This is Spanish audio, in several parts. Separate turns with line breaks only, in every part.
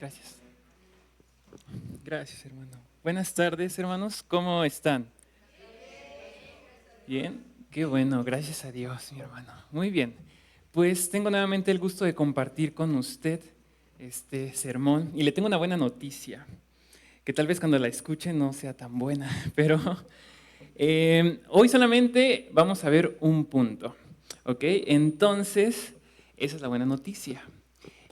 Gracias. Gracias, hermano. Buenas tardes, hermanos. ¿Cómo están? Bien. Qué bueno, gracias a Dios, mi hermano. Muy bien. Pues tengo nuevamente el gusto de compartir con usted este sermón y le tengo una buena noticia, que tal vez cuando la escuche no sea tan buena, pero hoy solamente vamos a ver un punto, ¿ok? Entonces, esa es la buena noticia.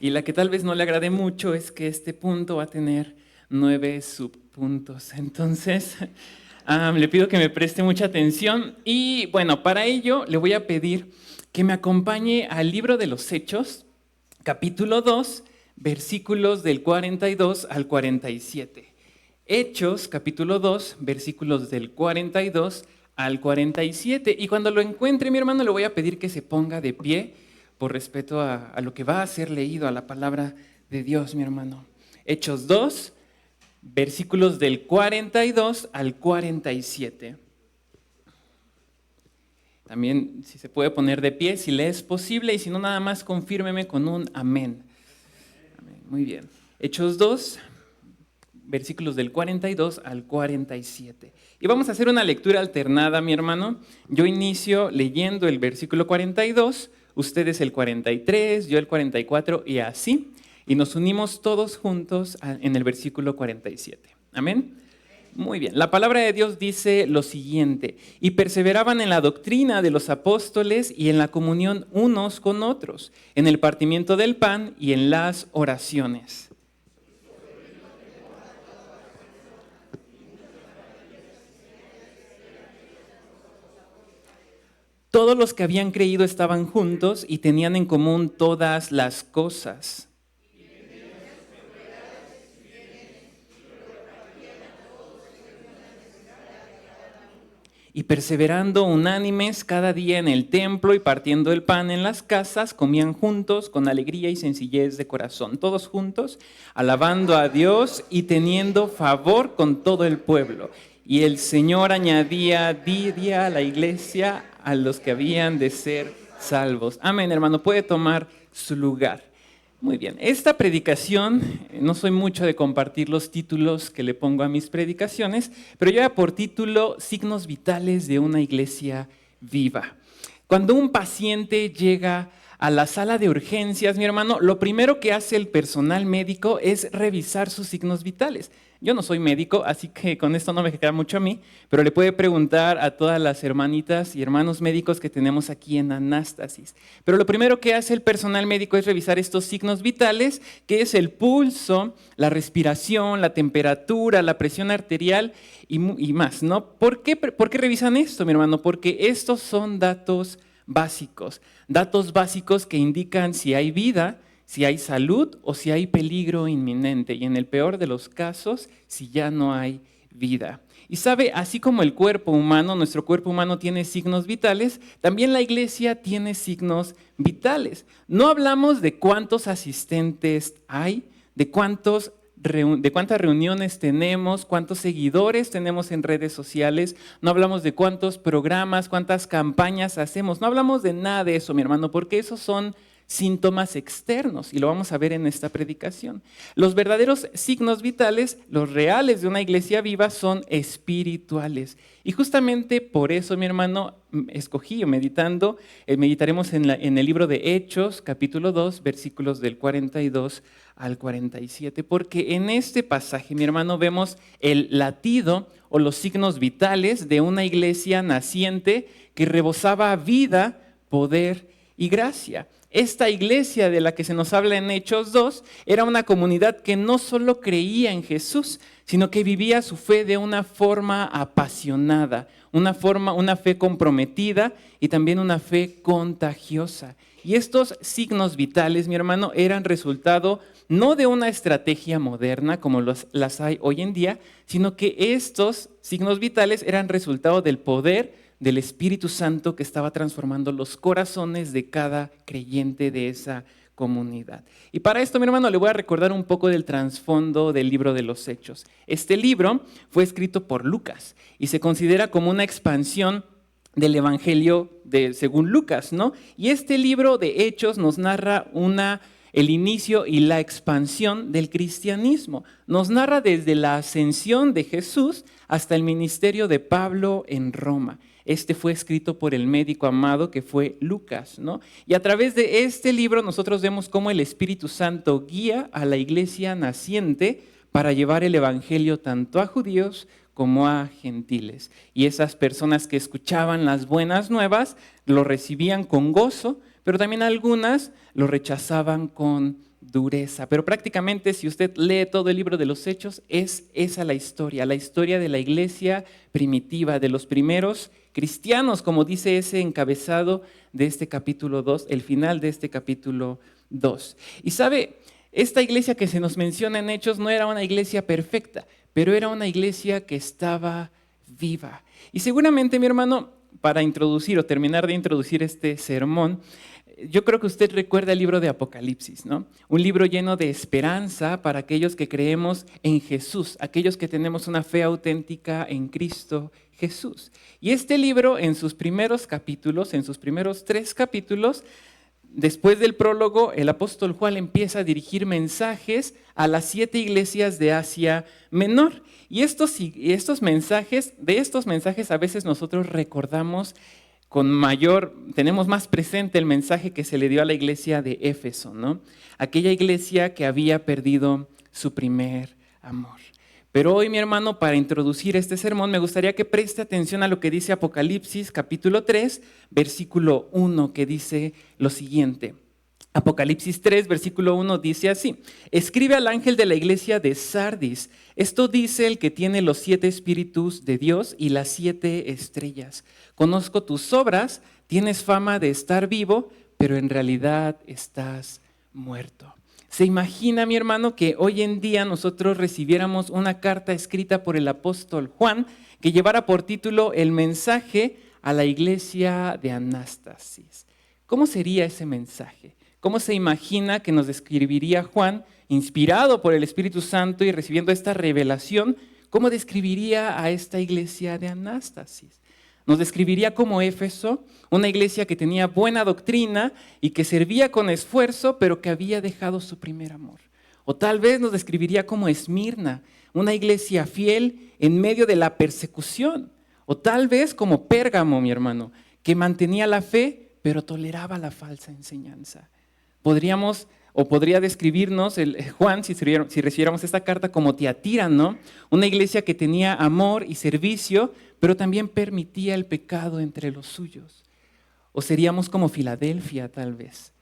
Y la que tal vez no le agrade mucho es que este punto va a tener 9 subpuntos. Entonces, le pido que me preste mucha atención. Y bueno, para ello le voy a pedir que me acompañe al libro de los Hechos, capítulo 2, versículos del 42 al 47. Hechos, capítulo 2, versículos del 42 al 47. Y cuando lo encuentre, mi hermano, le voy a pedir que se ponga de pie por respeto a lo que va a ser leído, a la palabra de Dios, mi hermano. Hechos 2, versículos del 42 al 47. También, si se puede poner de pie, si le es posible, y si no, nada más confírmeme con un amén. Amén. Muy bien. Hechos 2, versículos del 42 al 47. Y vamos a hacer una lectura alternada, mi hermano. Yo inicio leyendo el versículo 42, ustedes el 43, yo el 44 y así. Y nos unimos todos juntos en el versículo 47. Amén. Muy bien. La palabra de Dios dice lo siguiente: y perseveraban en la doctrina de los apóstoles y en la comunión unos con otros, en el partimiento del pan y en las oraciones. Todos los que habían creído estaban juntos y tenían en común todas las cosas. Y perseverando unánimes cada día en el templo y partiendo el pan en las casas, comían juntos con alegría y sencillez de corazón, todos juntos, alabando a Dios y teniendo favor con todo el pueblo. Y el Señor añadía día a día a la iglesia a los que habían de ser salvos. Amén, hermano, puede tomar su lugar. Muy bien, esta predicación, no soy mucho de compartir los títulos que le pongo a mis predicaciones, pero lleva por título Signos vitales de una iglesia viva. Cuando un paciente llega a la sala de urgencias, mi hermano, lo primero que hace el personal médico es revisar sus signos vitales. Yo no soy médico, así que con esto no me queda mucho a mí, pero le puede preguntar a todas las hermanitas y hermanos médicos que tenemos aquí en Anástasis. Pero lo primero que hace el personal médico es revisar estos signos vitales, que es el pulso, la respiración, la temperatura, la presión arterial y más, ¿no? ¿Por qué revisan esto, mi hermano? Porque estos son datos básicos que indican si hay vida, si hay salud o si hay peligro inminente, y en el peor de los casos, si ya no hay vida. Y sabe, así como el cuerpo humano, nuestro cuerpo humano tiene signos vitales, también la iglesia tiene signos vitales. No hablamos de cuántos asistentes hay, de cuántas reuniones tenemos, cuántos seguidores tenemos en redes sociales, no hablamos de cuántos programas, cuántas campañas hacemos, no hablamos de nada de eso, mi hermano, porque esos son síntomas externos y lo vamos a ver en esta predicación. Los verdaderos signos vitales, los reales de una iglesia viva, son espirituales. Y justamente por eso, mi hermano, escogí meditaremos en el libro de Hechos, capítulo 2, versículos del 42 al 47, porque en este pasaje, mi hermano, vemos el latido o los signos vitales de una iglesia naciente que rebosaba vida, poder y gracia. Esta iglesia de la que se nos habla en Hechos 2 era una comunidad que no solo creía en Jesús, sino que vivía su fe de una forma apasionada, una fe comprometida y también una fe contagiosa. Y estos signos vitales, mi hermano, eran resultado no de una estrategia moderna como las hay hoy en día, sino que estos signos vitales eran resultado del poder del Espíritu Santo que estaba transformando los corazones de cada creyente de esa comunidad. Y para esto, mi hermano, le voy a recordar un poco del trasfondo del libro de los Hechos. Este libro fue escrito por Lucas y se considera como una expansión del Evangelio según Lucas, ¿no? Y este libro de Hechos nos narra una el inicio y la expansión del cristianismo. Nos narra desde la ascensión de Jesús hasta el ministerio de Pablo en Roma. Este fue escrito por el médico amado que fue Lucas, ¿no? Y a través de este libro nosotros vemos cómo el Espíritu Santo guía a la iglesia naciente para llevar el evangelio tanto a judíos como a gentiles. Y esas personas que escuchaban las buenas nuevas lo recibían con gozo, pero también algunas lo rechazaban con dureza. Pero prácticamente si usted lee todo el libro de los Hechos, es esa la historia de la iglesia primitiva, de los primeros cristianos, como dice ese encabezado de este capítulo 2, el final de este capítulo 2. Y sabe, esta iglesia que se nos menciona en Hechos no era una iglesia perfecta, pero era una iglesia que estaba viva. Y seguramente, mi hermano, para introducir o terminar de introducir este sermón, yo creo que usted recuerda el libro de Apocalipsis, ¿no? Un libro lleno de esperanza para aquellos que creemos en Jesús, aquellos que tenemos una fe auténtica en Cristo Jesús. Y este libro, en sus primeros capítulos, en sus primeros 3 capítulos, después del prólogo, el apóstol Juan empieza a dirigir mensajes a las 7 iglesias de Asia Menor. Y estos mensajes a veces nosotros recordamos tenemos más presente el mensaje que se le dio a la iglesia de Éfeso, ¿no? Aquella iglesia que había perdido su primer amor. Pero hoy, mi hermano, para introducir este sermón, me gustaría que preste atención a lo que dice Apocalipsis, capítulo 3, versículo 1, que dice lo siguiente. Apocalipsis 3, versículo 1 dice así: escribe al ángel de la iglesia de Sardis, esto dice el que tiene los 7 espíritus de Dios y las 7 estrellas. Conozco tus obras, tienes fama de estar vivo, pero en realidad estás muerto. ¿Se imagina, mi hermano, que hoy en día nosotros recibiéramos una carta escrita por el apóstol Juan que llevara por título el mensaje a la iglesia de Anástasis? ¿Cómo sería ese mensaje? ¿Cómo se imagina que nos describiría Juan, inspirado por el Espíritu Santo y recibiendo esta revelación? ¿Cómo describiría a esta iglesia de Anástasis? Nos describiría como Éfeso, una iglesia que tenía buena doctrina y que servía con esfuerzo, pero que había dejado su primer amor. O tal vez nos describiría como Esmirna, una iglesia fiel en medio de la persecución. O tal vez como Pérgamo, mi hermano, que mantenía la fe, pero toleraba la falsa enseñanza. Podría describirnos Juan, si recibiéramos esta carta, como Tiatira, ¿no? Una iglesia que tenía amor y servicio, pero también permitía el pecado entre los suyos. O seríamos como Filadelfia, tal vez.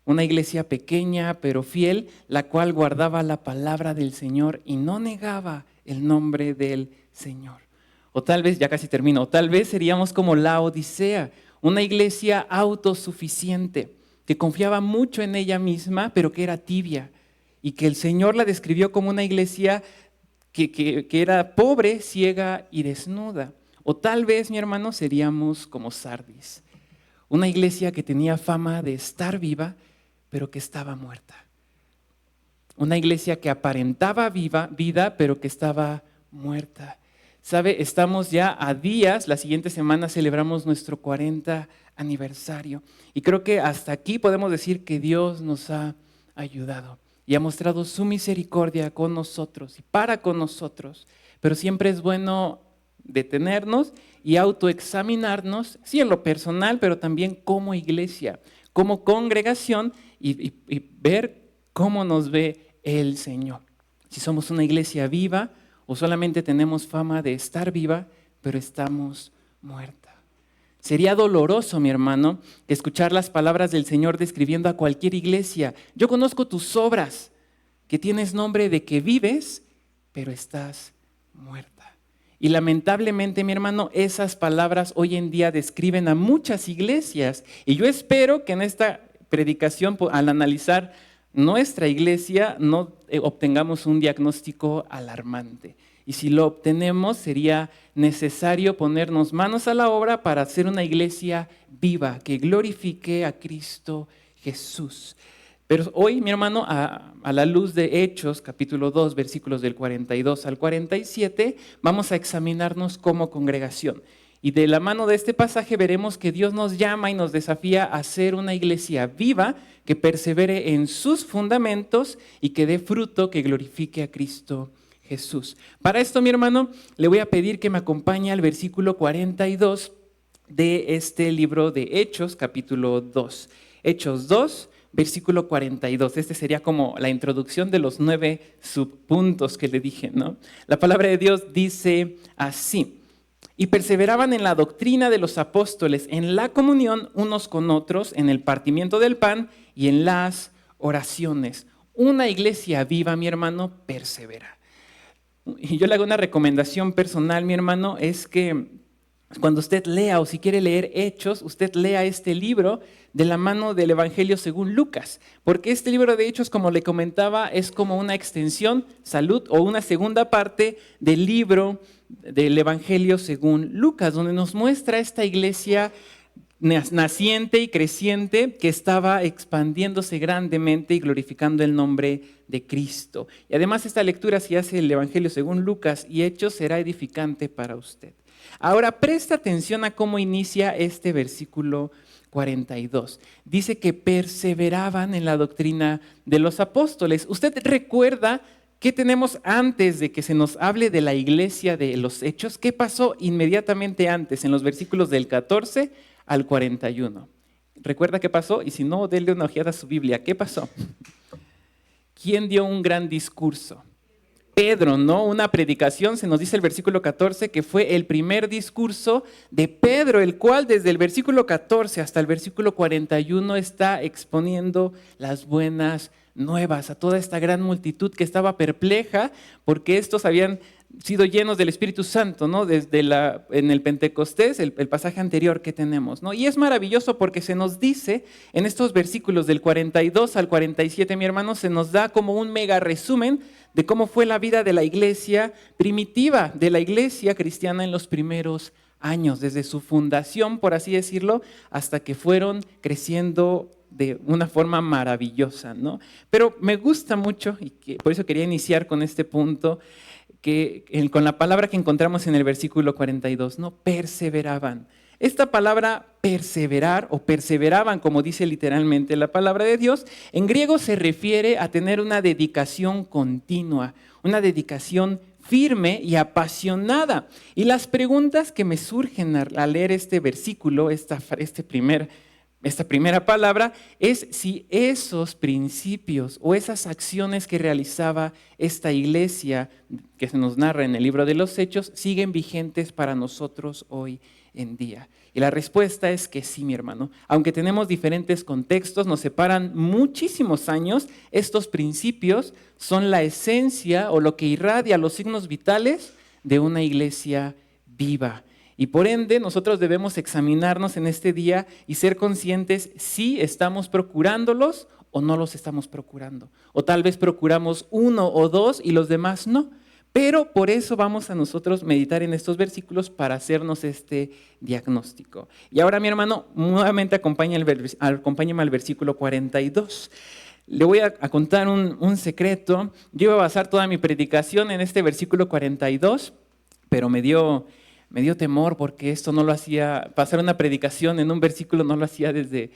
Una iglesia pequeña, pero fiel, la cual guardaba la palabra del Señor y no negaba el nombre del Señor. O tal vez, ya casi termino, o tal vez seríamos como Laodicea, una iglesia autosuficiente, que confiaba mucho en ella misma, pero que era tibia, y que el Señor la describió como una iglesia que era pobre, ciega y desnuda. O tal vez, mi hermano, seríamos como Sardis, una iglesia que tenía fama de estar viva, pero que estaba muerta. Una iglesia que aparentaba vida, pero que estaba muerta. ¿Sabe? Estamos ya a días, la siguiente semana celebramos nuestro 40 aniversario. Y creo que hasta aquí podemos decir que Dios nos ha ayudado y ha mostrado su misericordia con nosotros y para con nosotros. Pero siempre es bueno detenernos y autoexaminarnos, sí en lo personal, pero también como iglesia, como congregación y ver cómo nos ve el Señor. Si somos una iglesia viva, o solamente tenemos fama de estar viva, pero estamos muerta. Sería doloroso, mi hermano, escuchar las palabras del Señor describiendo a cualquier iglesia. Yo conozco tus obras, que tienes nombre de que vives, pero estás muerta. Y lamentablemente, mi hermano, esas palabras hoy en día describen a muchas iglesias. Y yo espero que en esta predicación, al analizar nuestra iglesia, no obtengamos un diagnóstico alarmante. Y si lo obtenemos, sería necesario ponernos manos a la obra para hacer una iglesia viva, que glorifique a Cristo Jesús. Pero hoy, mi hermano, a la luz de Hechos, capítulo 2, versículos del 42 al 47, vamos a examinarnos como congregación. Y de la mano de este pasaje veremos que Dios nos llama y nos desafía a ser una iglesia viva que persevere en sus fundamentos y que dé fruto que glorifique a Cristo Jesús. Para esto, mi hermano, le voy a pedir que me acompañe al versículo 42 de este libro de Hechos, capítulo 2. Hechos 2, versículo 42. Este sería como la introducción de los 9 subpuntos que le dije, ¿no? La palabra de Dios dice así: y perseveraban en la doctrina de los apóstoles, en la comunión unos con otros, en el partimiento del pan y en las oraciones. Una iglesia viva, mi hermano, persevera. Y yo le hago una recomendación personal, mi hermano, es que cuando usted lea o si quiere leer Hechos, usted lea este libro de la mano del Evangelio según Lucas, porque este libro de Hechos, como le comentaba, es como una extensión, salud, o una segunda parte del libro del Evangelio según Lucas, donde nos muestra esta iglesia naciente y creciente que estaba expandiéndose grandemente y glorificando el nombre de Cristo. Y además esta lectura, si hace el Evangelio según Lucas y Hechos, será edificante para usted. Ahora presta atención a cómo inicia este versículo 42. Dice que perseveraban en la doctrina de los apóstoles. ¿Usted recuerda qué tenemos antes de que se nos hable de la iglesia de los Hechos? ¿Qué pasó inmediatamente antes, en los versículos del 14 al 41? ¿Recuerda qué pasó? Y si no, denle una ojeada a su Biblia. ¿Qué pasó? ¿Quién dio un gran discurso? Pedro, ¿no? Una predicación, se nos dice el versículo 14, que fue el primer discurso de Pedro, el cual desde el versículo 14 hasta el versículo 41 está exponiendo las buenas nuevas a toda esta gran multitud que estaba perpleja porque estos habían sido llenos del Espíritu Santo, ¿no? Desde en el Pentecostés, el pasaje anterior que tenemos, ¿no? Y es maravilloso porque se nos dice en estos versículos del 42 al 47, mi hermano, se nos da como un mega resumen de cómo fue la vida de la iglesia primitiva, de la iglesia cristiana en los primeros años, desde su fundación, por así decirlo, hasta que fueron creciendo de una forma maravillosa, ¿no? Pero me gusta mucho, y por eso quería iniciar con este punto, con la palabra que encontramos en el versículo 42, ¿no? Perseveraban. Esta palabra perseverar o perseveraban, como dice literalmente la palabra de Dios, en griego se refiere a tener una dedicación continua, una dedicación firme y apasionada. Y las preguntas que me surgen al leer este versículo, esta primera palabra, es si esos principios o esas acciones que realizaba esta iglesia que se nos narra en el libro de los Hechos siguen vigentes para nosotros hoy en día. Y la respuesta es que sí, mi hermano. Aunque tenemos diferentes contextos, nos separan muchísimos años, estos principios son la esencia o lo que irradia los signos vitales de una iglesia viva. Y por ende, nosotros debemos examinarnos en este día y ser conscientes si estamos procurándolos o no los estamos procurando. O tal vez procuramos uno o dos y los demás no. Pero por eso vamos a nosotros meditar en estos versículos para hacernos este diagnóstico. Y ahora, mi hermano, nuevamente acompáñame al versículo 42. Le voy a contar un secreto. Yo iba a basar toda mi predicación en este versículo 42, pero me dio temor porque esto no lo hacía, pasar una predicación en un versículo no lo hacía desde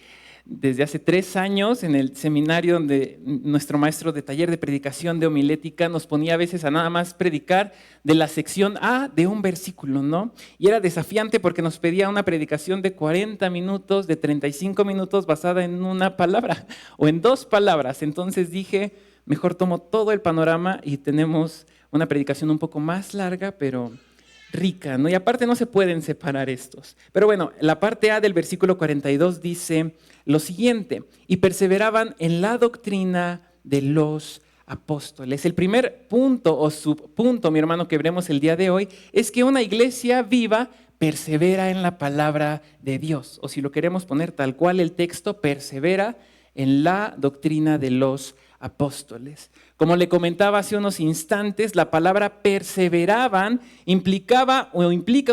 hace 3 años en el seminario donde nuestro maestro de taller de predicación de homilética nos ponía a veces a nada más predicar de la sección A de un versículo, ¿no? Y era desafiante porque nos pedía una predicación de 40 minutos, de 35 minutos basada en una palabra o en 2 palabras. Entonces dije, mejor tomo todo el panorama y tenemos una predicación un poco más larga, pero rica, ¿no? Y aparte no se pueden separar estos. Pero bueno, la parte A del versículo 42 dice lo siguiente: y perseveraban en la doctrina de los apóstoles. El primer punto o subpunto, mi hermano, que veremos el día de hoy, es que una iglesia viva persevera en la palabra de Dios. O si lo queremos poner tal cual el texto, persevera en la doctrina de los apóstoles. Como le comentaba hace unos instantes, la palabra perseveraban implica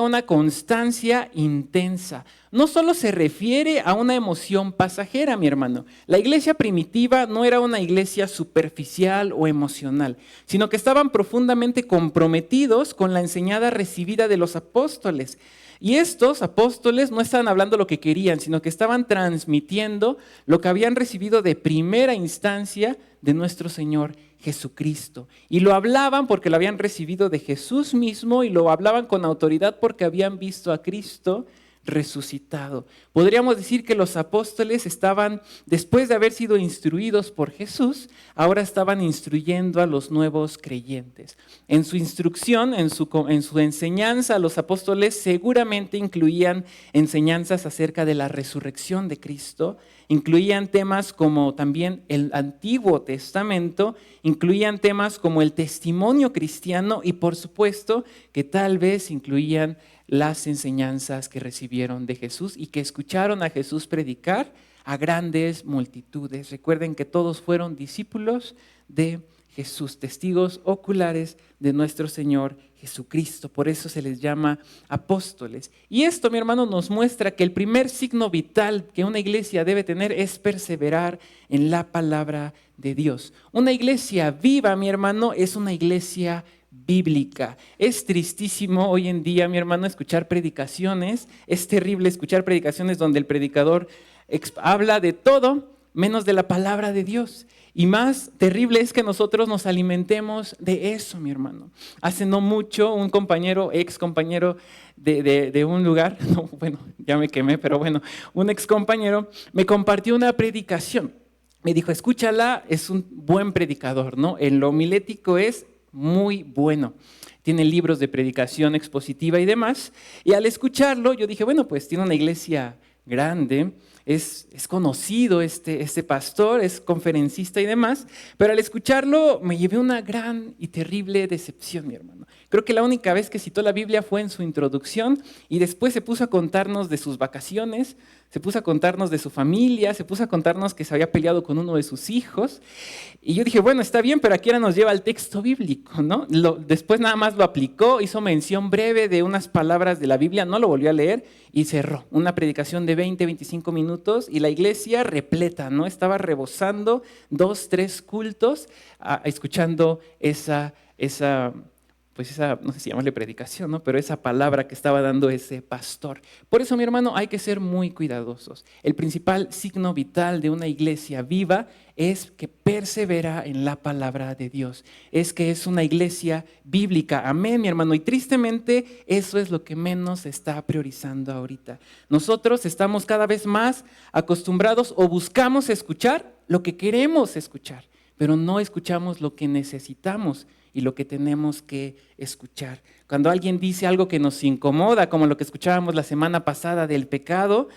una constancia intensa. no solo se refiere a una emoción pasajera, mi hermano. La iglesia primitiva no era una iglesia superficial o emocional, sino que estaban profundamente comprometidos con la enseñanza recibida de los apóstoles. Y estos apóstoles no estaban hablando lo que querían, sino que estaban transmitiendo lo que habían recibido de primera instancia de nuestro Señor Jesucristo. Y lo hablaban porque lo habían recibido de Jesús mismo y lo hablaban con autoridad porque habían visto a Cristo resucitado. Podríamos decir que los apóstoles estaban, después de haber sido instruidos por Jesús, ahora estaban instruyendo a los nuevos creyentes. En su instrucción, en su enseñanza, los apóstoles seguramente incluían enseñanzas acerca de la resurrección de Cristo, incluían temas como también el Antiguo Testamento, incluían temas como el testimonio cristiano y por supuesto que tal vez incluían las enseñanzas que recibieron de Jesús y que escucharon a Jesús predicar a grandes multitudes. Recuerden que todos fueron discípulos de Jesús, testigos oculares de nuestro Señor Jesucristo. Por eso se les llama apóstoles. Y esto, mi hermano, nos muestra que el primer signo vital que una iglesia debe tener es perseverar en la palabra de Dios. Una iglesia viva, mi hermano, es una iglesia bíblica. Es tristísimo hoy en día, mi hermano, escuchar predicaciones. Es terrible escuchar predicaciones donde el predicador habla de todo menos de la palabra de Dios. Y más terrible es que nosotros nos alimentemos de eso, mi hermano. Hace no mucho, un compañero, ex compañero de un lugar, no, bueno, ya me quemé, pero bueno, un ex compañero me compartió una predicación. Me dijo, escúchala, es un buen predicador, ¿no? En lo homilético es muy bueno. Tiene libros de predicación expositiva y demás. Y al escucharlo, yo dije, bueno, pues tiene una iglesia grande, es conocido este pastor, es conferencista y demás, pero al escucharlo me llevé una gran y terrible decepción, mi hermano. Creo que la única vez que citó la Biblia fue en su introducción y después se puso a contarnos de sus vacaciones, se puso a contarnos de su familia, se puso a contarnos que se había peleado con uno de sus hijos. Y yo dije, bueno, está bien, pero aquí ahora nos lleva al texto bíblico, ¿no? Después nada más lo aplicó, hizo mención breve de unas palabras de la Biblia, no lo volvió a leer y cerró. Una predicación de 20, 25 minutos y la iglesia repleta, ¿no? Estaba rebosando 2, 3 cultos escuchando esa, no sé si llamarle predicación, ¿no? Pero esa palabra que estaba dando ese pastor. Por eso, mi hermano, hay que ser muy cuidadosos. El principal signo vital de una iglesia viva es que persevera en la palabra de Dios. Es que es una iglesia bíblica. Amén, mi hermano. Y tristemente, eso es lo que menos se está priorizando ahorita. Nosotros estamos cada vez más acostumbrados o buscamos escuchar lo que queremos escuchar, pero no escuchamos lo que necesitamos y lo que tenemos que escuchar. Cuando alguien dice algo que nos incomoda, como lo que escuchábamos la semana pasada del pecado,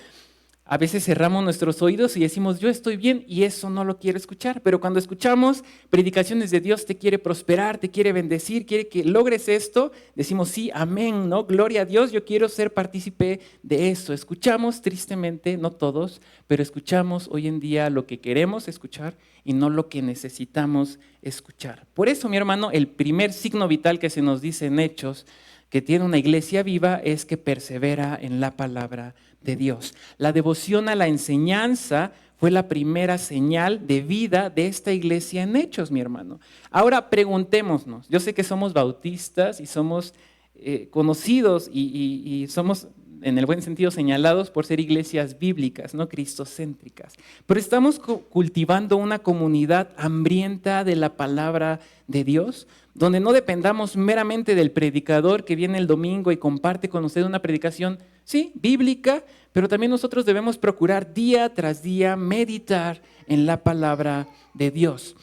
a veces cerramos nuestros oídos y decimos, yo estoy bien y eso no lo quiero escuchar. Pero cuando escuchamos predicaciones de Dios, te quiere prosperar, te quiere bendecir, quiere que logres esto, decimos, sí, amén, ¿no? Gloria a Dios, yo quiero ser partícipe de eso. Escuchamos tristemente, no todos, pero escuchamos hoy en día lo que queremos escuchar y no lo que necesitamos escuchar. Por eso, mi hermano, el primer signo vital que se nos dice en Hechos, que tiene una iglesia viva, es que persevera en la palabra de Dios. La devoción a la enseñanza fue la primera señal de vida de esta iglesia en Hechos, mi hermano. Ahora preguntémonos, yo sé que somos bautistas y somos conocidos y somos en el buen sentido señalados por ser iglesias bíblicas, no cristocéntricas, pero estamos cultivando una comunidad hambrienta de la palabra de Dios, donde no dependamos meramente del predicador que viene el domingo y comparte con usted una predicación, sí, bíblica, pero también nosotros debemos procurar día tras día meditar en la palabra de Dios.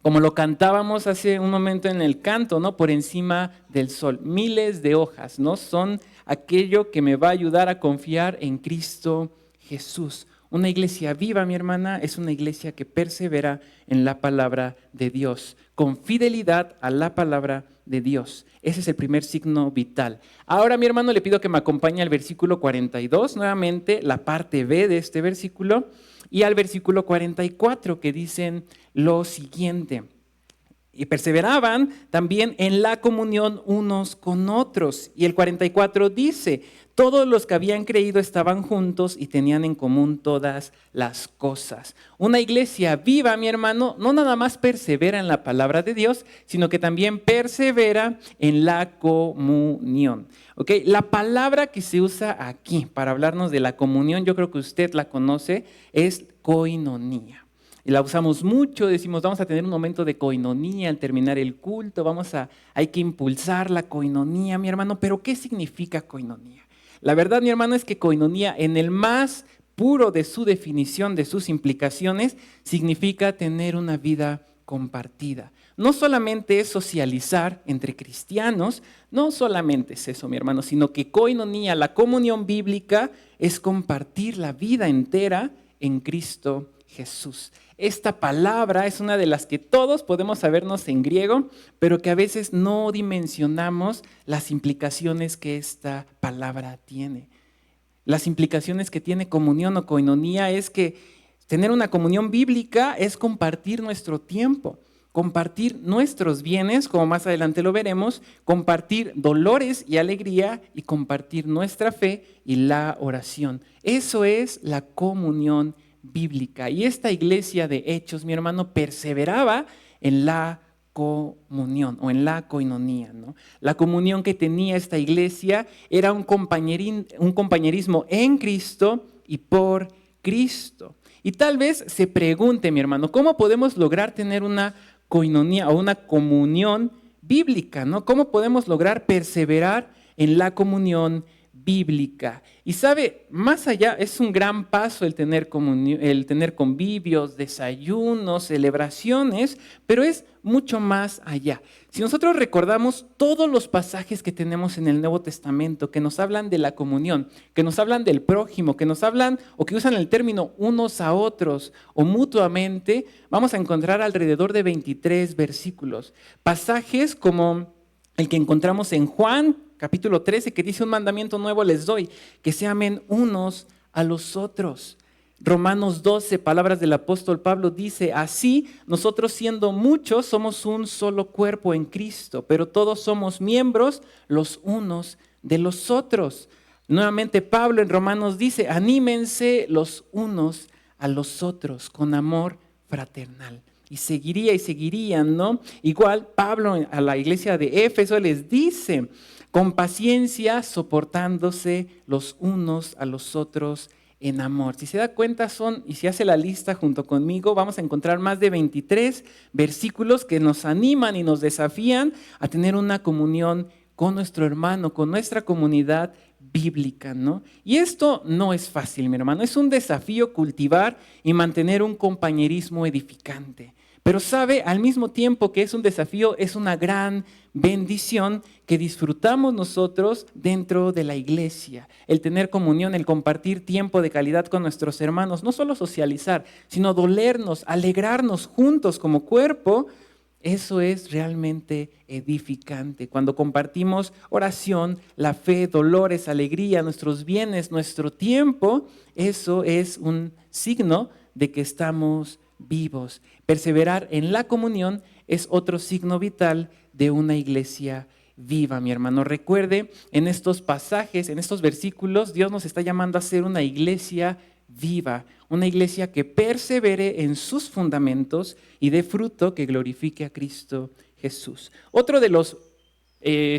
Como lo cantábamos hace un momento en el canto, ¿no? Por encima del sol, miles de hojas, ¿no? Son aquello que me va a ayudar a confiar en Cristo Jesús. Una iglesia viva, mi hermana, es una iglesia que persevera en la palabra de Dios, con fidelidad a la palabra de Dios. Ese es el primer signo vital. Ahora, mi hermano, le pido que me acompañe al versículo 42, nuevamente la parte B de este versículo, y al versículo 44 que dicen lo siguiente. Y perseveraban también en la comunión unos con otros. Y el 44 dice, todos los que habían creído estaban juntos y tenían en común todas las cosas. Una iglesia viva, mi hermano, no nada más persevera en la palabra de Dios, sino que también persevera en la comunión. ¿Okay? La palabra que se usa aquí para hablarnos de la comunión, yo creo que usted la conoce, es koinonía. Y la usamos mucho, decimos, vamos a tener un momento de koinonía al terminar el culto, hay que impulsar la koinonía, mi hermano, pero ¿qué significa koinonía? La verdad, mi hermano, es que koinonía, en el más puro de su definición, de sus implicaciones, significa tener una vida compartida. No solamente es socializar entre cristianos, no solamente es eso, mi hermano, sino que koinonía, la comunión bíblica, es compartir la vida entera en Cristo Jesús. Esta palabra es una de las que todos podemos sabernos en griego, pero que a veces no dimensionamos las implicaciones que esta palabra tiene. Las implicaciones que tiene comunión o koinonía es que tener una comunión bíblica es compartir nuestro tiempo, compartir nuestros bienes, como más adelante lo veremos, compartir dolores y alegría y compartir nuestra fe y la oración. Eso es la comunión bíblica. Y esta iglesia de Hechos, mi hermano, perseveraba en la comunión o en la koinonía, ¿no? La comunión que tenía esta iglesia era un compañerismo en Cristo y por Cristo. Y tal vez se pregunte, mi hermano, ¿cómo podemos lograr tener una koinonía o una comunión bíblica, ¿no? ¿Cómo podemos lograr perseverar en la comunión bíblica? Y sabe, más allá, es un gran paso el tener convivios, desayunos, celebraciones, pero es mucho más allá. Si nosotros recordamos todos los pasajes que tenemos en el Nuevo Testamento que nos hablan de la comunión, que nos hablan del prójimo, que nos hablan o que usan el término unos a otros o mutuamente, vamos a encontrar alrededor de 23 versículos. Pasajes como el que encontramos en Juan, capítulo 13, que dice: un mandamiento nuevo les doy, que se amen unos a los otros. Romanos 12, palabras del apóstol Pablo, dice: así nosotros, siendo muchos, somos un solo cuerpo en Cristo, pero todos somos miembros los unos de los otros. Nuevamente Pablo en Romanos dice: anímense los unos a los otros con amor fraternal. Y seguirían, ¿no? Igual Pablo a la iglesia de Éfeso les dice: con paciencia, soportándose los unos a los otros en amor. Si se da cuenta y si hace la lista junto conmigo, vamos a encontrar más de 23 versículos que nos animan y nos desafían a tener una comunión con nuestro hermano, con nuestra comunidad bíblica, ¿no? Y esto no es fácil, mi hermano. Es un desafío cultivar y mantener un compañerismo edificante. Pero sabe, al mismo tiempo que es un desafío, es una gran bendición que disfrutamos nosotros dentro de la iglesia. El tener comunión, el compartir tiempo de calidad con nuestros hermanos, no solo socializar, sino dolernos, alegrarnos juntos como cuerpo. Eso es realmente edificante. Cuando compartimos oración, la fe, dolores, alegría, nuestros bienes, nuestro tiempo, eso es un signo de que estamos vivos. Perseverar en la comunión es otro signo vital de una iglesia viva, mi hermano. Recuerde, en estos pasajes, en estos versículos, Dios nos está llamando a ser una iglesia viva, una iglesia que persevere en sus fundamentos y dé fruto que glorifique a Cristo Jesús. Otro de los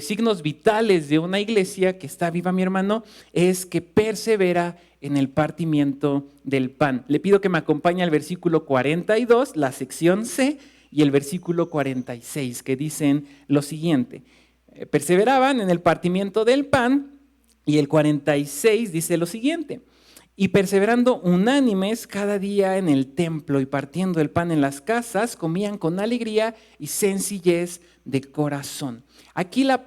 signos vitales de una iglesia que está viva, mi hermano, es que persevera en el partimiento del pan. Le pido que me acompañe al versículo 42, la sección C, y el versículo 46, que dicen lo siguiente: perseveraban en el partimiento del pan, y el 46 dice lo siguiente: y perseverando unánimes cada día en el templo y partiendo el pan en las casas, comían con alegría y sencillez de corazón. Aquí la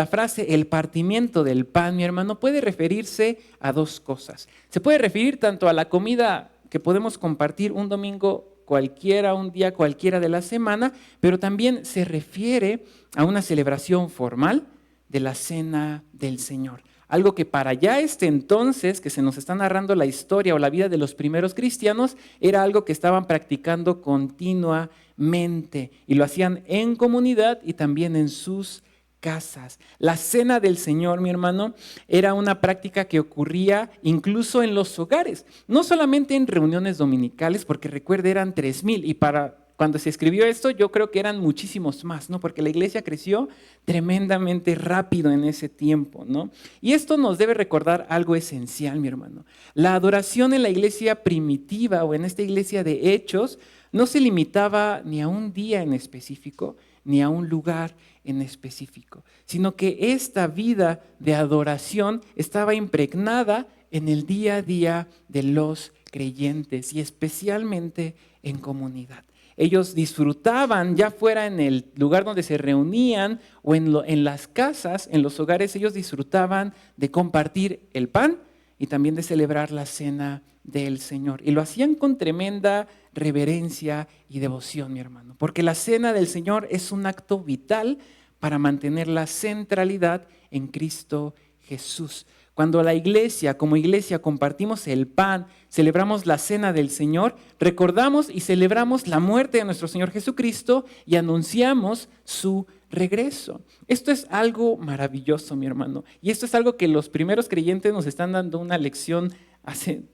frase el partimiento del pan, mi hermano, puede referirse a dos cosas. Se puede referir tanto a la comida que podemos compartir un domingo cualquiera, un día cualquiera de la semana, pero también se refiere a una celebración formal de la Cena del Señor. Algo que para ya entonces, que se nos está narrando la historia o la vida de los primeros cristianos, era algo que estaban practicando continuamente. mente. Y lo hacían en comunidad y también en sus casas. La cena del Señor, mi hermano, era una práctica que ocurría incluso en los hogares, no solamente en reuniones dominicales, porque recuerde eran 3,000 y para cuando se escribió esto yo creo que eran muchísimos más, ¿no? Porque la iglesia creció tremendamente rápido en ese tiempo, ¿no? Y esto nos debe recordar algo esencial, mi hermano. La adoración en la iglesia primitiva o en esta iglesia de Hechos no se limitaba ni a un día en específico, ni a un lugar en específico, sino que esta vida de adoración estaba impregnada en el día a día de los creyentes y especialmente en comunidad. Ellos disfrutaban, ya fuera en el lugar donde se reunían o en las casas, en los hogares, ellos disfrutaban de compartir el pan y también de celebrar la cena del Señor. Y lo hacían con tremenda reverencia y devoción, mi hermano, porque la cena del Señor es un acto vital para mantener la centralidad en Cristo Jesús. Cuando la iglesia, como iglesia, compartimos el pan, celebramos la cena del Señor, recordamos y celebramos la muerte de nuestro Señor Jesucristo y anunciamos su regreso. Esto es algo maravilloso, mi hermano, y esto es algo que los primeros creyentes nos están dando una lección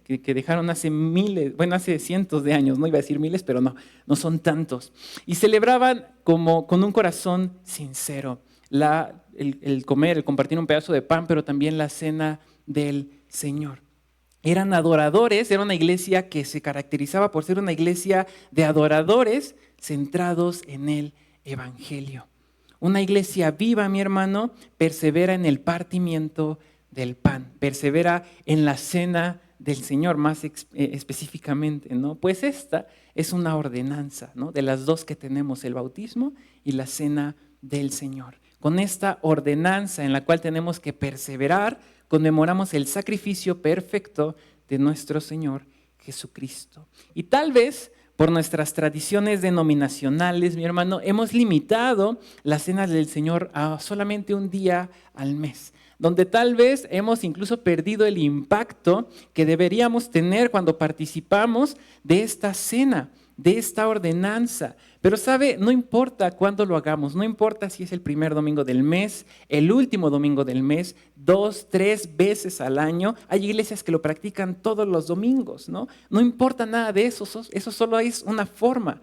que dejaron hace miles, bueno, hace cientos de años, no iba a decir miles, pero no son tantos. Y celebraban con un corazón sincero el comer, el compartir un pedazo de pan, pero también la cena del Señor. Eran adoradores, era una iglesia que se caracterizaba por ser una iglesia de adoradores centrados en el Evangelio. Una iglesia viva, mi hermano, persevera en el partimiento del pan, persevera en la cena del Señor, más específicamente, ¿no? Pues esta es una ordenanza, ¿no? De las dos que tenemos, el bautismo y la cena del Señor. Con esta ordenanza en la cual tenemos que perseverar, conmemoramos el sacrificio perfecto de nuestro Señor Jesucristo. Y tal vez por nuestras tradiciones denominacionales, mi hermano, hemos limitado la cena del Señor a solamente un día al mes, donde tal vez hemos incluso perdido el impacto que deberíamos tener cuando participamos de esta cena, de esta ordenanza. Pero sabe, no importa cuándo lo hagamos, no importa si es el primer domingo del mes, el último domingo del mes, 2, 3 veces al año. Hay iglesias que lo practican todos los domingos, ¿no? No importa nada de eso, eso solo es una forma.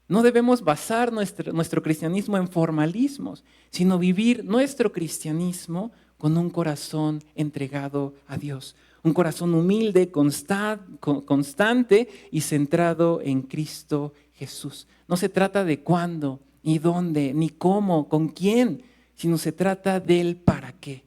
No debemos basar nuestro cristianismo en formalismos, sino vivir nuestro cristianismo con un corazón entregado a Dios. Un corazón humilde, constante y centrado en Cristo Jesús. No se trata de cuándo, ni dónde, ni cómo, con quién, sino se trata del para qué.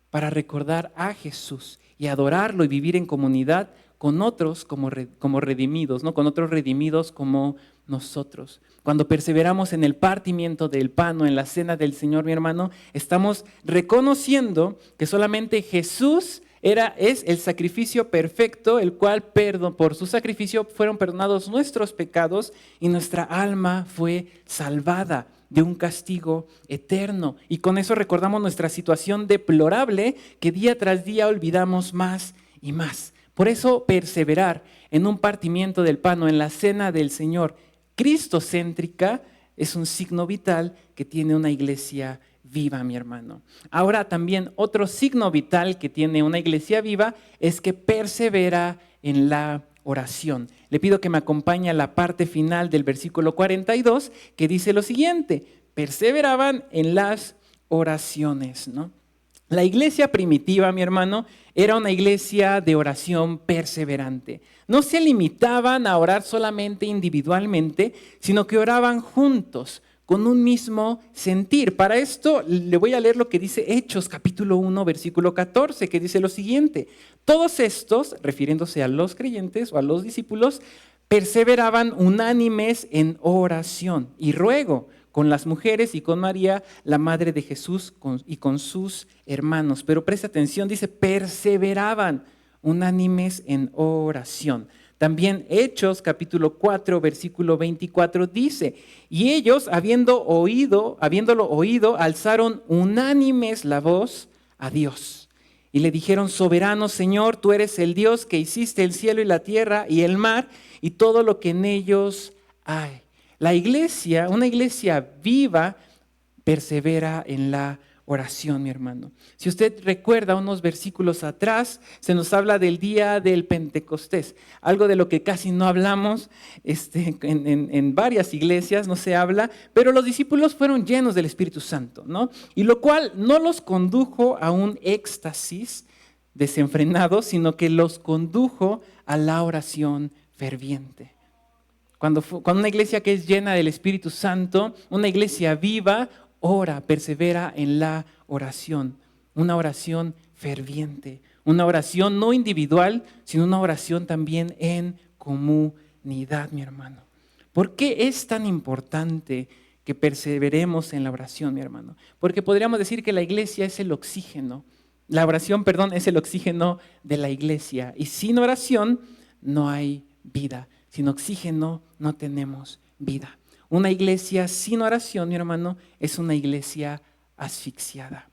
Para recordar a Jesús y adorarlo y vivir en comunidad con otros como redimidos, ¿no? Con otros redimidos como nosotros. Cuando perseveramos en el partimiento del pan o en la cena del Señor, mi hermano, estamos reconociendo que solamente Jesús es el sacrificio perfecto, el cual por su sacrificio fueron perdonados nuestros pecados y nuestra alma fue salvada de un castigo eterno. Y con eso recordamos nuestra situación deplorable que día tras día olvidamos más y más. Por eso perseverar en un partimiento del pan o en la cena del Señor cristocéntrica es un signo vital que tiene una iglesia viva, mi hermano. Ahora también otro signo vital que tiene una iglesia viva es que persevera en la oración. Le pido que me acompañe a la parte final del versículo 42 que dice lo siguiente: perseveraban en las oraciones, ¿no? La iglesia primitiva, mi hermano, era una iglesia de oración perseverante. No se limitaban a orar solamente individualmente, sino que oraban juntos, con un mismo sentir. Para esto le voy a leer lo que dice Hechos capítulo 1, versículo 14, que dice lo siguiente: todos estos, refiriéndose a los creyentes o a los discípulos, perseveraban unánimes en oración y ruego con las mujeres y con María, la madre de Jesús, y con sus hermanos. Pero presta atención, dice, perseveraban unánimes en oración. También Hechos capítulo 4, versículo 24 dice: y ellos, habiéndolo oído, alzaron unánimes la voz a Dios. Y le dijeron: soberano Señor, tú eres el Dios que hiciste el cielo y la tierra y el mar y todo lo que en ellos hay. La iglesia, una iglesia viva, persevera en la oración, mi hermano. Si usted recuerda unos versículos atrás, se nos habla del día del Pentecostés, algo de lo que casi no hablamos en varias iglesias, no se habla, pero los discípulos fueron llenos del Espíritu Santo, ¿no? Y lo cual no los condujo a un éxtasis desenfrenado, sino que los condujo a la oración ferviente. Cuando una iglesia que es llena del Espíritu Santo, una iglesia viva, ora, persevera en la oración, una oración ferviente, una oración no individual, sino una oración también en comunidad, mi hermano. ¿Por qué es tan importante que perseveremos en la oración, mi hermano? Porque podríamos decir que la iglesia es el oxígeno, la oración, es el oxígeno de la iglesia, y sin oración no hay vida, sin oxígeno no tenemos vida. Una iglesia sin oración, mi hermano, es una iglesia asfixiada.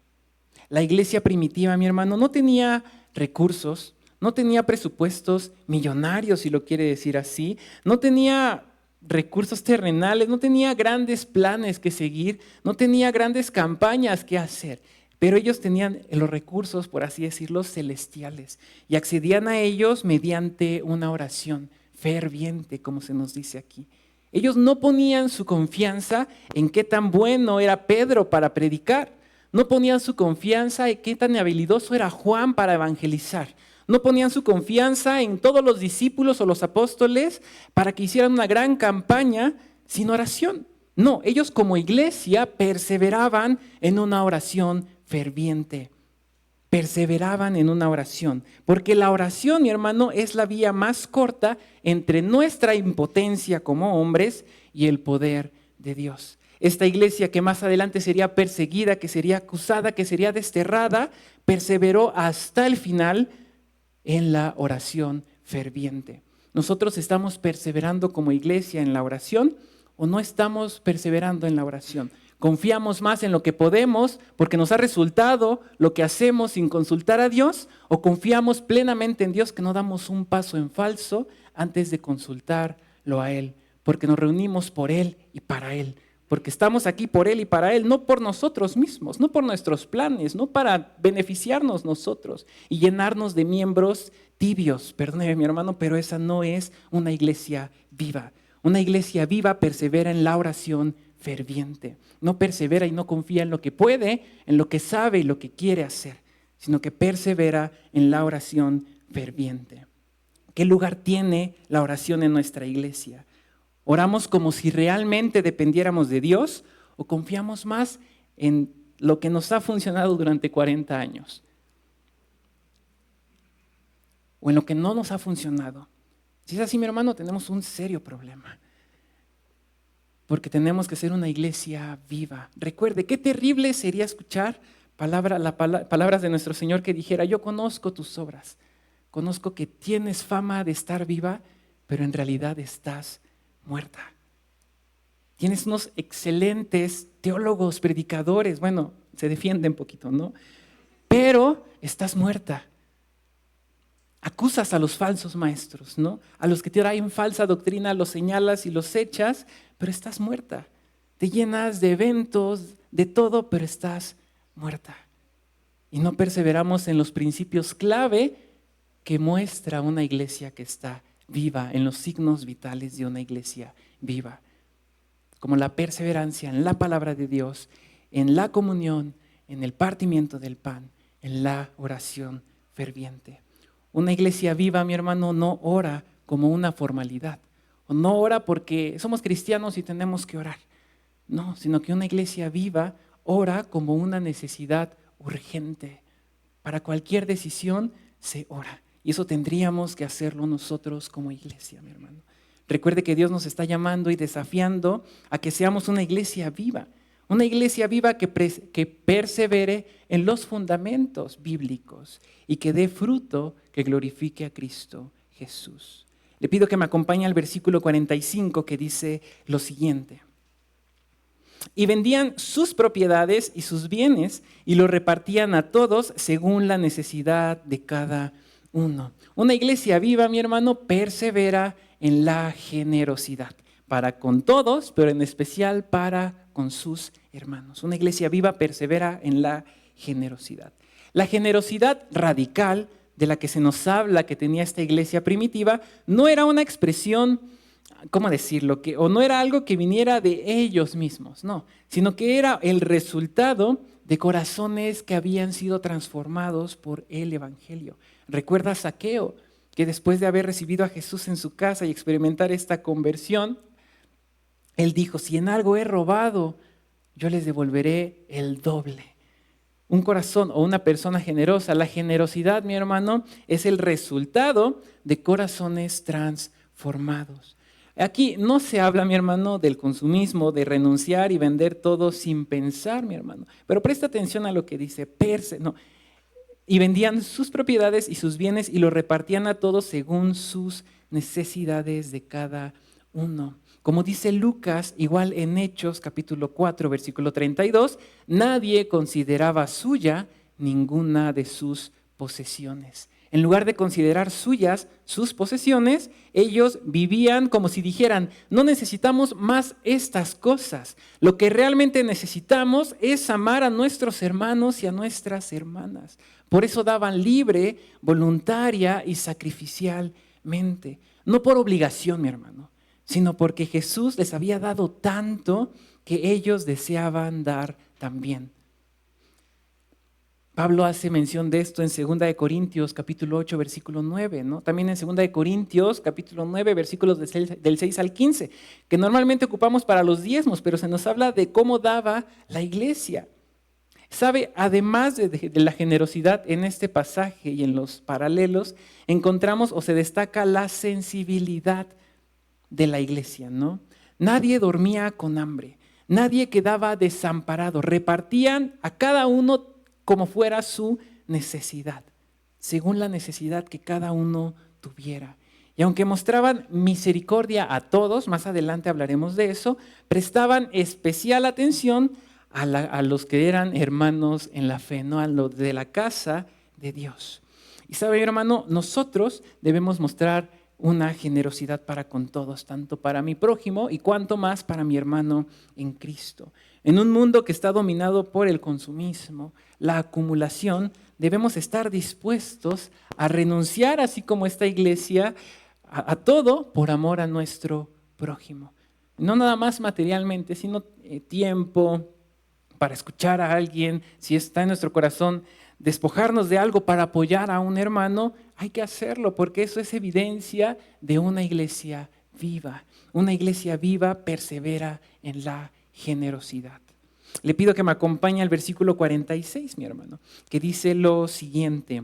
La iglesia primitiva, mi hermano, no tenía recursos, no tenía presupuestos millonarios, si lo quiere decir así, no tenía recursos terrenales, no tenía grandes planes que seguir, no tenía grandes campañas que hacer, pero ellos tenían los recursos, por así decirlo, celestiales, y accedían a ellos mediante una oración ferviente, como se nos dice aquí. Ellos no ponían su confianza en qué tan bueno era Pedro para predicar. No ponían su confianza en qué tan habilidoso era Juan para evangelizar. No ponían su confianza en todos los discípulos o los apóstoles para que hicieran una gran campaña sin oración. No, ellos como iglesia perseveraban en una oración ferviente. Perseveraban en una oración, porque la oración, mi hermano, es la vía más corta entre nuestra impotencia como hombres y el poder de Dios. Esta iglesia que más adelante sería perseguida, que sería acusada, que sería desterrada, perseveró hasta el final en la oración ferviente. ¿Nosotros estamos perseverando como iglesia en la oración o no estamos perseverando en la oración? ¿Confiamos más en lo que podemos porque nos ha resultado lo que hacemos sin consultar a Dios? ¿O confiamos plenamente en Dios que no damos un paso en falso antes de consultarlo a Él? Porque nos reunimos por Él y para Él. Porque estamos aquí por Él y para Él, no por nosotros mismos, no por nuestros planes, no para beneficiarnos nosotros y llenarnos de miembros tibios. Perdóneme, mi hermano, pero esa no es una iglesia viva. Una iglesia viva persevera en la oración ferviente. No persevera y no confía en lo que puede, en lo que sabe y lo que quiere hacer, sino que persevera en la oración ferviente. ¿Qué lugar tiene la oración en nuestra iglesia? ¿Oramos como si realmente dependiéramos de Dios o confiamos más en lo que nos ha funcionado durante 40 años? ¿O en lo que no nos ha funcionado? Si es así, mi hermano, tenemos un serio problema. Porque tenemos que ser una iglesia viva. Recuerde, qué terrible sería escuchar palabras de nuestro Señor que dijera: yo conozco tus obras, conozco que tienes fama de estar viva, pero en realidad estás muerta. Tienes unos excelentes teólogos, predicadores, bueno, se defienden un poquito, ¿no? Pero estás muerta. Acusas a los falsos maestros, ¿no? A los que te traen falsa doctrina, los señalas y los echas, pero estás muerta. Te llenas de eventos, de todo, pero estás muerta. Y no perseveramos en los principios clave que muestra una iglesia que está viva, en los signos vitales de una iglesia viva, como la perseverancia en la palabra de Dios, en la comunión, en el partimiento del pan, en la oración ferviente. Una iglesia viva, mi hermano, no ora como una formalidad, o no ora porque somos cristianos y tenemos que orar. No, sino que una iglesia viva ora como una necesidad urgente. Para cualquier decisión se ora. Y eso tendríamos que hacerlo nosotros como iglesia, mi hermano. Recuerde que Dios nos está llamando y desafiando a que seamos una iglesia viva que persevere en los fundamentos bíblicos y que dé fruto que glorifique a Cristo Jesús. Le pido que me acompañe al versículo 45 que dice lo siguiente: y vendían sus propiedades y sus bienes y los repartían a todos según la necesidad de cada uno. Una iglesia viva, mi hermano, persevera en la generosidad. para con todos, pero en especial para con sus hermanos. Una iglesia viva persevera en la generosidad. La generosidad radical de la que se nos habla que tenía esta iglesia primitiva no era una expresión, ¿cómo decirlo? O no era algo que viniera de ellos mismos, no, sino que era el resultado de corazones que habían sido transformados por el Evangelio. Recuerda a Zaqueo, que después de haber recibido a Jesús en su casa y experimentar esta conversión, él dijo, si en algo he robado, yo les devolveré el doble. Un corazón o una persona generosa, la generosidad, mi hermano, es el resultado de corazones transformados. Aquí no se habla, mi hermano, del consumismo, de renunciar y vender todo sin pensar, mi hermano. Pero presta atención a lo que dice, y vendían sus propiedades y sus bienes y lo repartían a todos según sus necesidades de cada uno. Como dice Lucas, igual en Hechos capítulo 4, versículo 32, nadie consideraba suya ninguna de sus posesiones. En lugar de considerar suyas sus posesiones, ellos vivían como si dijeran, no necesitamos más estas cosas. Lo que realmente necesitamos es amar a nuestros hermanos y a nuestras hermanas. Por eso daban libre, voluntaria y sacrificialmente. No por obligación, mi hermano, sino porque Jesús les había dado tanto que ellos deseaban dar también. Pablo hace mención de esto en 2 Corintios capítulo 8, versículo 9, ¿no? También en 2 Corintios capítulo 9, versículos del 6 al 15, que normalmente ocupamos para los diezmos, pero se nos habla de cómo daba la iglesia. ¿Sabe? Además de la generosidad en este pasaje y en los paralelos, encontramos o se destaca la sensibilidad de la iglesia, ¿no? Nadie dormía con hambre, nadie quedaba desamparado, repartían a cada uno como fuera su necesidad, según la necesidad que cada uno tuviera. Y aunque mostraban misericordia a todos, más adelante hablaremos de eso, prestaban especial atención a los que eran hermanos en la fe, ¿no? A los de la casa de Dios. Y sabe, mi hermano, nosotros debemos mostrar una generosidad para con todos, tanto para mi prójimo y cuanto más para mi hermano en Cristo. En un mundo que está dominado por el consumismo, la acumulación, debemos estar dispuestos a renunciar, así como esta iglesia, a todo por amor a nuestro prójimo. No nada más materialmente, sino tiempo para escuchar a alguien, si está en nuestro corazón, despojarnos de algo para apoyar a un hermano, hay que hacerlo porque eso es evidencia de una iglesia viva. Una iglesia viva persevera en la generosidad. Le pido que me acompañe al versículo 46, mi hermano, que dice lo siguiente.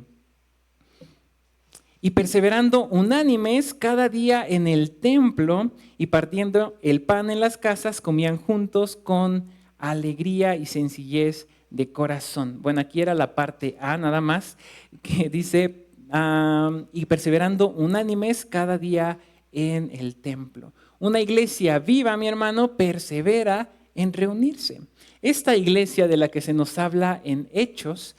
Y perseverando unánimes cada día en el templo y partiendo el pan en las casas, comían juntos con alegría y sencillez de corazón. Bueno, aquí era la parte A nada más, que dice, y perseverando unánimes cada día en el templo. Una iglesia viva, mi hermano, persevera en reunirse. Esta iglesia de la que se nos habla en Hechos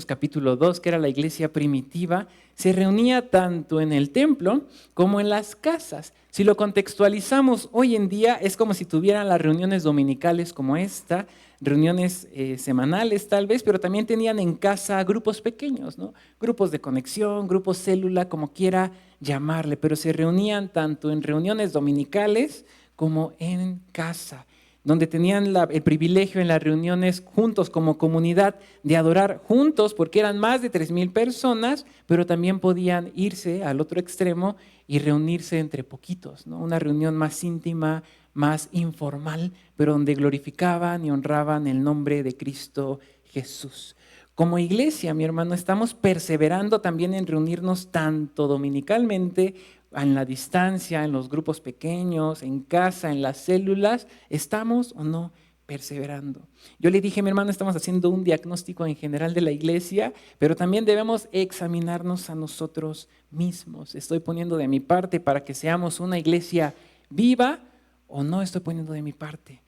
capítulo 2, que era la iglesia primitiva, se reunía tanto en el templo como en las casas. Si lo contextualizamos hoy en día, es como si tuvieran las reuniones dominicales como esta, reuniones semanales tal vez, pero también tenían en casa grupos pequeños, ¿no? Grupos de conexión, grupos célula, como quiera llamarle, pero se reunían tanto en reuniones dominicales como en casa, donde tenían el privilegio en las reuniones juntos como comunidad de adorar juntos, porque eran más de 3,000 personas, pero también podían irse al otro extremo y reunirse entre poquitos, ¿no? Una reunión más íntima, más informal, pero donde glorificaban y honraban el nombre de Cristo Jesús. Como iglesia, mi hermano, estamos perseverando también en reunirnos tanto dominicalmente, en la distancia, en los grupos pequeños, en casa, en las células. ¿Estamos o no perseverando? Yo le dije, mi hermano, estamos haciendo un diagnóstico en general de la iglesia, pero también debemos examinarnos a nosotros mismos. ¿Estoy poniendo de mi parte para que seamos una iglesia viva o no estoy poniendo de mi parte?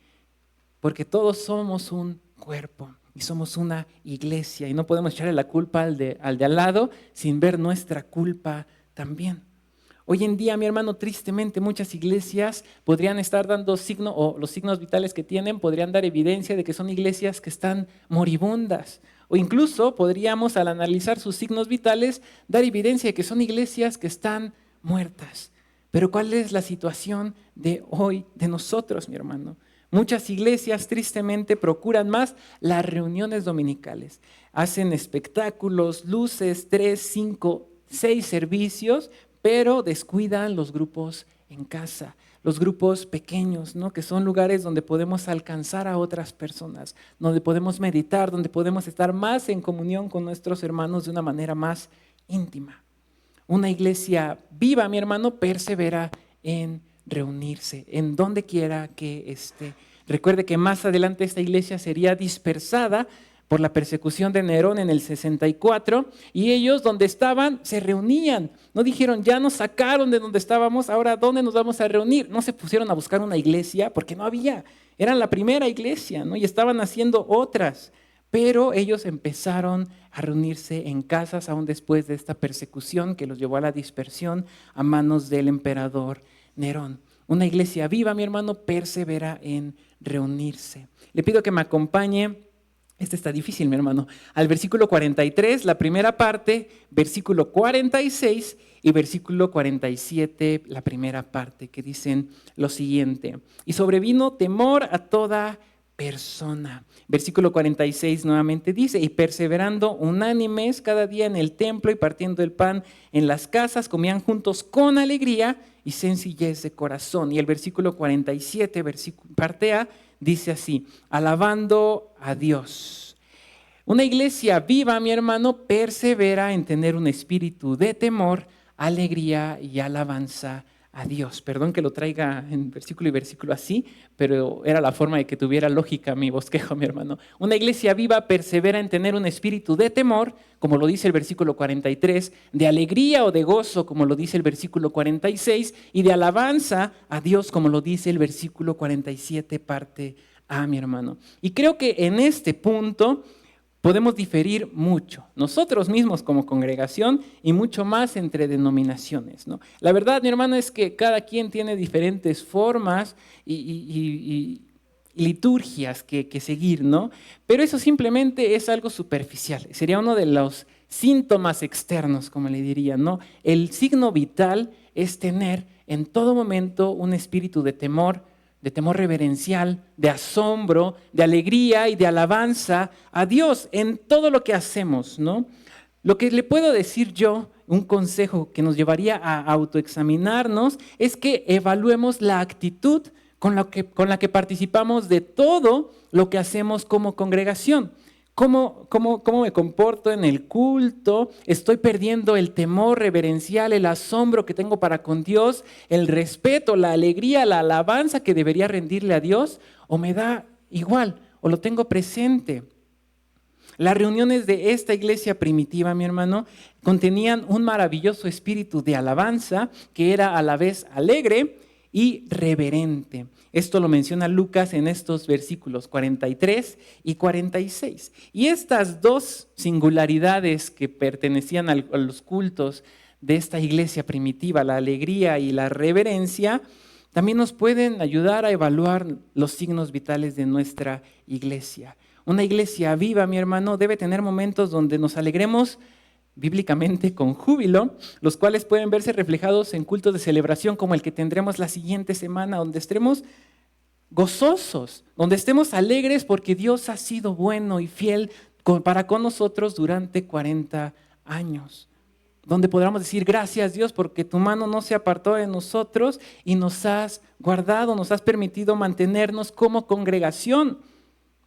Porque todos somos un cuerpo y somos una iglesia y no podemos echarle la culpa al de al lado sin ver nuestra culpa también. Hoy en día, mi hermano, tristemente muchas iglesias podrían estar dando signo, o los signos vitales que tienen podrían dar evidencia de que son iglesias que están moribundas. O incluso podríamos, al analizar sus signos vitales, dar evidencia de que son iglesias que están muertas. Pero ¿cuál es la situación de hoy de nosotros, mi hermano? Muchas iglesias tristemente procuran más las reuniones dominicales. Hacen espectáculos, luces, 3, 5, 6 servicios, pero descuidan los grupos en casa, los grupos pequeños, ¿no? Que son lugares donde podemos alcanzar a otras personas, donde podemos meditar, donde podemos estar más en comunión con nuestros hermanos de una manera más íntima. Una iglesia viva, mi hermano, persevera en reunirse, en donde quiera que esté. Recuerde que más adelante esta iglesia sería dispersada por la persecución de Nerón en el 64, y ellos donde estaban se reunían. No dijeron, ya nos sacaron de donde estábamos, ahora ¿dónde nos vamos a reunir? No se pusieron a buscar una iglesia porque no había. Eran la primera iglesia, ¿no? Y estaban haciendo otras. Pero ellos empezaron a reunirse en casas aún después de esta persecución que los llevó a la dispersión a manos del emperador Nerón. Una iglesia viva, mi hermano, persevera en reunirse. Le pido que me acompañe. Este está difícil, mi hermano. Al versículo 43, la primera parte, versículo 46 y versículo 47, la primera parte, que dicen lo siguiente. Y sobrevino temor a toda persona. Versículo 46 nuevamente dice, y perseverando unánimes cada día en el templo y partiendo el pan en las casas, comían juntos con alegría y sencillez de corazón. Y el versículo 47, parte A, dice así, alabando a Dios. Una iglesia viva, mi hermano, persevera en tener un espíritu de temor, alegría y alabanza a Dios. Perdón que lo traiga en versículo y versículo así, pero era la forma de que tuviera lógica mi bosquejo, mi hermano. Una iglesia viva persevera en tener un espíritu de temor, como lo dice el versículo 43, de alegría o de gozo, como lo dice el versículo 46, y de alabanza a Dios, como lo dice el versículo 47, parte A, mi hermano. Y creo que en este punto podemos diferir mucho, nosotros mismos como congregación y mucho más entre denominaciones, ¿no? La verdad, mi hermano, es que cada quien tiene diferentes formas y liturgias que seguir, ¿no? Pero eso simplemente es algo superficial, sería uno de los síntomas externos, como le diría, ¿no? El signo vital es tener en todo momento un espíritu de temor reverencial, de asombro, de alegría y de alabanza a Dios en todo lo que hacemos, ¿no? Lo que le puedo decir yo, un consejo que nos llevaría a autoexaminarnos, es que evaluemos la actitud con la que participamos de todo lo que hacemos como congregación. ¿Cómo me comporto en el culto? ¿Estoy perdiendo el temor reverencial, el asombro que tengo para con Dios, el respeto, la alegría, la alabanza que debería rendirle a Dios? ¿O me da igual? ¿O lo tengo presente? Las reuniones de esta iglesia primitiva, mi hermano, contenían un maravilloso espíritu de alabanza que era a la vez alegre y reverente. Esto lo menciona Lucas en estos versículos 43 y 46. Y estas dos singularidades que pertenecían a los cultos de esta iglesia primitiva, la alegría y la reverencia, también nos pueden ayudar a evaluar los signos vitales de nuestra iglesia. Una iglesia viva, mi hermano, debe tener momentos donde nos alegremos bíblicamente con júbilo, los cuales pueden verse reflejados en cultos de celebración como el que tendremos la siguiente semana, donde estaremos gozosos, donde estemos alegres porque Dios ha sido bueno y fiel para con nosotros durante 40 años. Donde podamos decir gracias Dios porque tu mano no se apartó de nosotros y nos has guardado, nos has permitido mantenernos como congregación.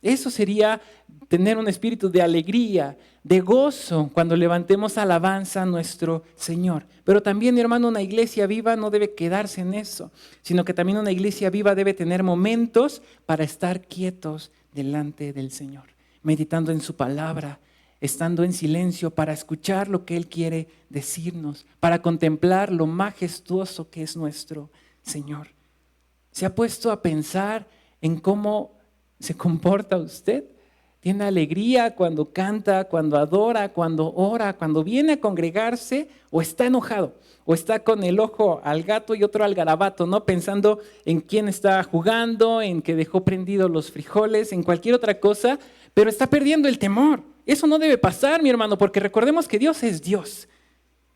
Eso sería tener un espíritu de alegría, de gozo cuando levantemos alabanza a nuestro Señor. Pero también, mi hermano, una iglesia viva no debe quedarse en eso, sino que también una iglesia viva debe tener momentos para estar quietos delante del Señor, meditando en su palabra, estando en silencio para escuchar lo que Él quiere decirnos, para contemplar lo majestuoso que es nuestro Señor. ¿Se ha puesto a pensar en cómo se comporta usted? tiene alegría cuando canta, cuando adora, cuando ora, cuando viene a congregarse o está enojado, o está con el ojo al gato y otro al garabato, ¿no? Pensando en quién está jugando, en que dejó prendidos los frijoles, en cualquier otra cosa, pero está perdiendo el temor. Eso no debe pasar, mi hermano, porque recordemos que Dios es Dios.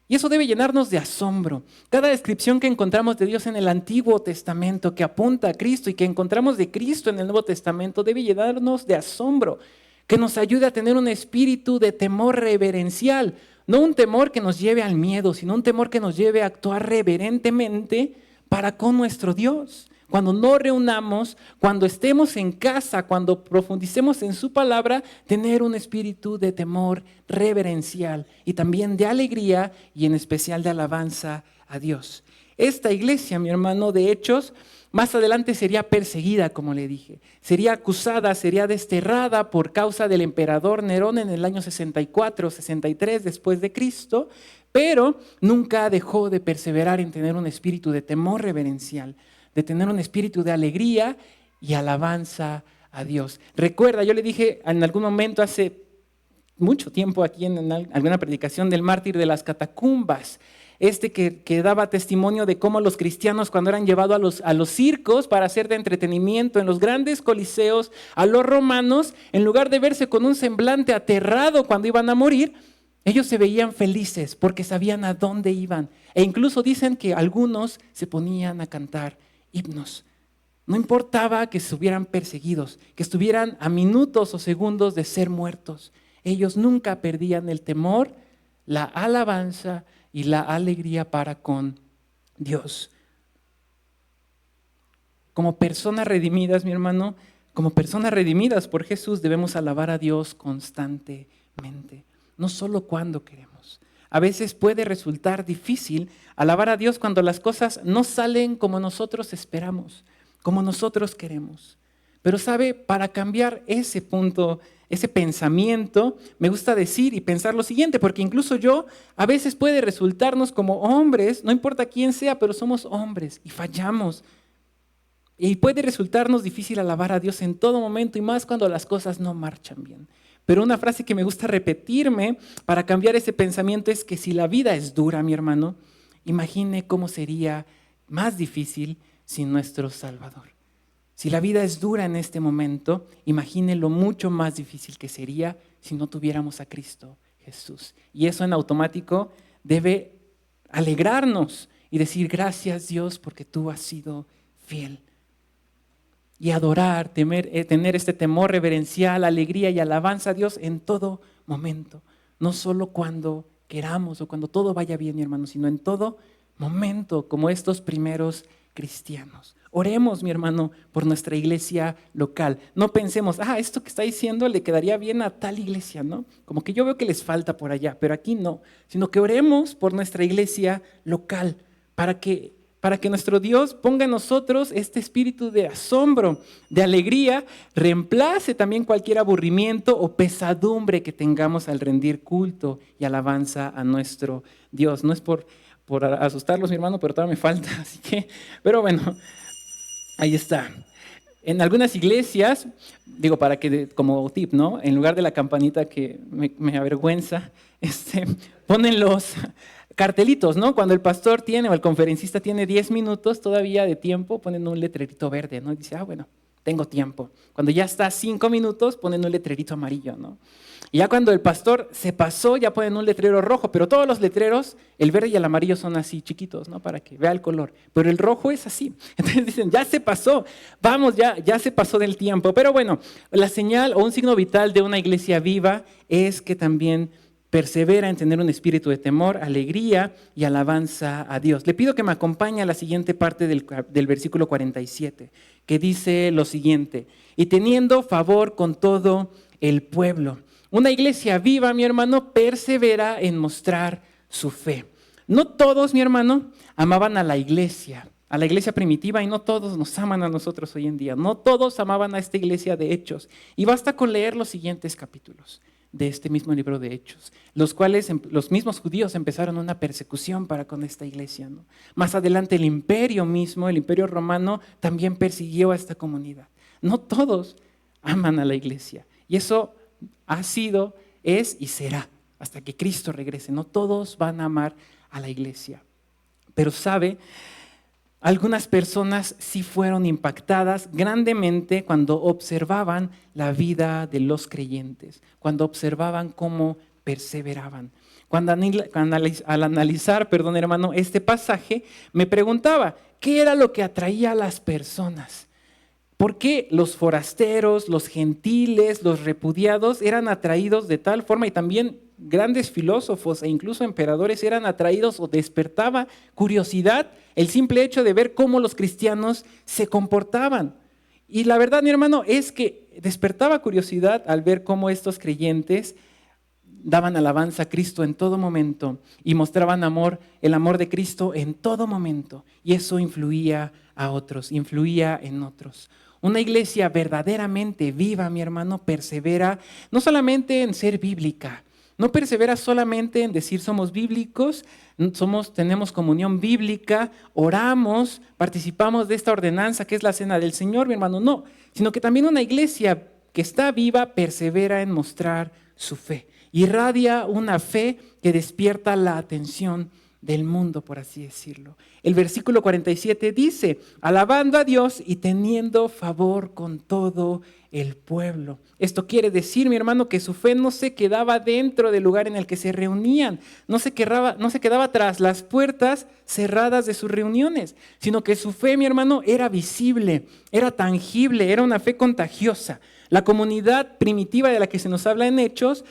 Y eso debe llenarnos de asombro. Cada descripción que encontramos de Dios en el Antiguo Testamento, que apunta a Cristo y que encontramos de Cristo en el Nuevo Testamento, debe llenarnos de asombro, que nos ayude a tener un espíritu de temor reverencial. No un temor que nos lleve al miedo, sino un temor que nos lleve a actuar reverentemente para con nuestro Dios. Cuando nos reunamos, cuando estemos en casa, cuando profundicemos en su palabra, tener un espíritu de temor reverencial y también de alegría y en especial de alabanza a Dios. Esta iglesia, mi hermano, de Hechos, más adelante sería perseguida, como le dije. Sería acusada, sería desterrada por causa del emperador Nerón en el año 64, 63 después de Cristo, pero nunca dejó de perseverar en tener un espíritu de temor reverencial, de tener un espíritu de alegría y alabanza a Dios. Recuerda, yo le dije en algún momento hace mucho tiempo aquí en alguna predicación del mártir de las catacumbas, que daba testimonio de cómo los cristianos cuando eran llevados a los circos para hacer de entretenimiento en los grandes coliseos a los romanos, en lugar de verse con un semblante aterrado cuando iban a morir, ellos se veían felices porque sabían a dónde iban. E incluso dicen que algunos se ponían a cantar himnos. No importaba que estuvieran perseguidos, que estuvieran a minutos o segundos de ser muertos. Ellos nunca perdían el temor, la alabanza y la alegría para con Dios. Como personas redimidas, mi hermano, como personas redimidas por Jesús, debemos alabar a Dios constantemente, no solo cuando queremos. A veces puede resultar difícil alabar a Dios cuando las cosas no salen como nosotros esperamos, como nosotros queremos. Pero sabe, para cambiar ese punto, ese pensamiento, me gusta decir y pensar lo siguiente, porque incluso yo a veces puede resultarnos como hombres, no importa quién sea, pero somos hombres y fallamos. Y puede resultarnos difícil alabar a Dios en todo momento y más cuando las cosas no marchan bien. Pero una frase que me gusta repetirme para cambiar ese pensamiento es que si la vida es dura, mi hermano, imagine cómo sería más difícil sin nuestro Salvador. Si la vida es dura en este momento, imagine lo mucho más difícil que sería si no tuviéramos a Cristo Jesús. Y eso en automático debe alegrarnos y decir gracias Dios porque tú has sido fiel. Y adorar, tener este temor reverencial, alegría y alabanza a Dios en todo momento. No solo cuando queramos o cuando todo vaya bien, mi hermano, sino en todo momento, como estos primeros cristianos. Oremos, mi hermano, por nuestra iglesia local. No pensemos, esto que está diciendo le quedaría bien a tal iglesia, ¿no? Como que yo veo que les falta por allá, pero aquí no. Sino que oremos por nuestra iglesia local para que nuestro Dios ponga en nosotros este espíritu de asombro, de alegría, reemplace también cualquier aburrimiento o pesadumbre que tengamos al rendir culto y alabanza a nuestro Dios. No es por asustarlos, mi hermano, pero todavía me falta, así que, pero bueno, ahí está. En algunas iglesias, para que como tip, ¿no? En lugar de la campanita que me avergüenza, ponen los cartelitos, ¿no? Cuando el pastor tiene o el conferencista tiene 10 minutos todavía de tiempo, ponen un letrerito verde, ¿no? Y dice, bueno, tengo tiempo. Cuando ya está 5 minutos, ponen un letrerito amarillo, ¿no? Y ya cuando el pastor se pasó, ya ponen un letrero rojo, pero todos los letreros, el verde y el amarillo son así chiquitos, ¿no? Para que vea el color. Pero el rojo es así. Entonces dicen, ya se pasó, vamos, ya se pasó del tiempo. Pero bueno, la señal o un signo vital de una iglesia viva es que también persevera en tener un espíritu de temor, alegría y alabanza a Dios. Le pido que me acompañe a la siguiente parte del versículo 47, que dice lo siguiente: y teniendo favor con todo el pueblo. Una iglesia viva, mi hermano, persevera en mostrar su fe. No todos, mi hermano, amaban a la iglesia primitiva, y no todos nos aman a nosotros hoy en día. No todos amaban a esta iglesia de Hechos. Y basta con leer los siguientes capítulos de este mismo libro de Hechos, los cuales los mismos judíos empezaron una persecución para con esta iglesia, ¿no? Más adelante el imperio mismo, el imperio romano, también persiguió a esta comunidad. No todos aman a la iglesia. Y eso ha sido, es y será hasta que Cristo regrese. No todos van a amar a la iglesia. Pero sabe, algunas personas sí fueron impactadas grandemente cuando observaban la vida de los creyentes, cuando observaban cómo perseveraban. Al analizar, hermano, este pasaje, me preguntaba, ¿qué era lo que atraía a las personas? ¿Por qué los forasteros, los gentiles, los repudiados eran atraídos de tal forma, y también grandes filósofos e incluso emperadores eran atraídos o despertaba curiosidad el simple hecho de ver cómo los cristianos se comportaban? Y la verdad, mi hermano, es que despertaba curiosidad al ver cómo estos creyentes daban alabanza a Cristo en todo momento y mostraban amor, el amor de Cristo en todo momento. Y eso influía a otros, influía en otros. Una iglesia verdaderamente viva, mi hermano, persevera no solamente en ser bíblica, no persevera solamente en decir somos bíblicos, tenemos comunión bíblica, oramos, participamos de esta ordenanza que es la cena del Señor, mi hermano, no, sino que también una iglesia que está viva persevera en mostrar su fe. Irradia una fe que despierta la atención del mundo, por así decirlo. El versículo 47 dice, alabando a Dios y teniendo favor con todo el pueblo. Esto quiere decir, mi hermano, que su fe no se quedaba dentro del lugar en el que se reunían, no se quedaba tras las puertas cerradas de sus reuniones, sino que su fe, mi hermano, era visible, era tangible, era una fe contagiosa. La comunidad primitiva de la que se nos habla en Hechos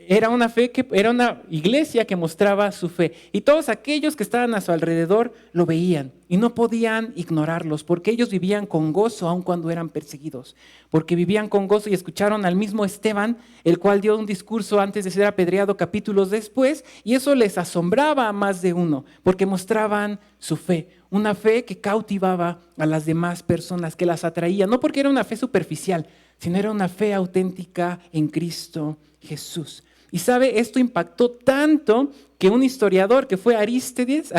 era una iglesia que mostraba su fe. Y todos aquellos que estaban a su alrededor lo veían y no podían ignorarlos, porque ellos vivían con gozo aun cuando eran perseguidos. Porque vivían con gozo y escucharon al mismo Esteban, el cual dio un discurso antes de ser apedreado capítulos después, y eso les asombraba a más de uno, porque mostraban su fe. Una fe que cautivaba a las demás personas, que las atraía, no porque era una fe superficial, sino era una fe auténtica en Cristo Jesús. Y sabe, esto impactó tanto que un historiador que fue Arístides,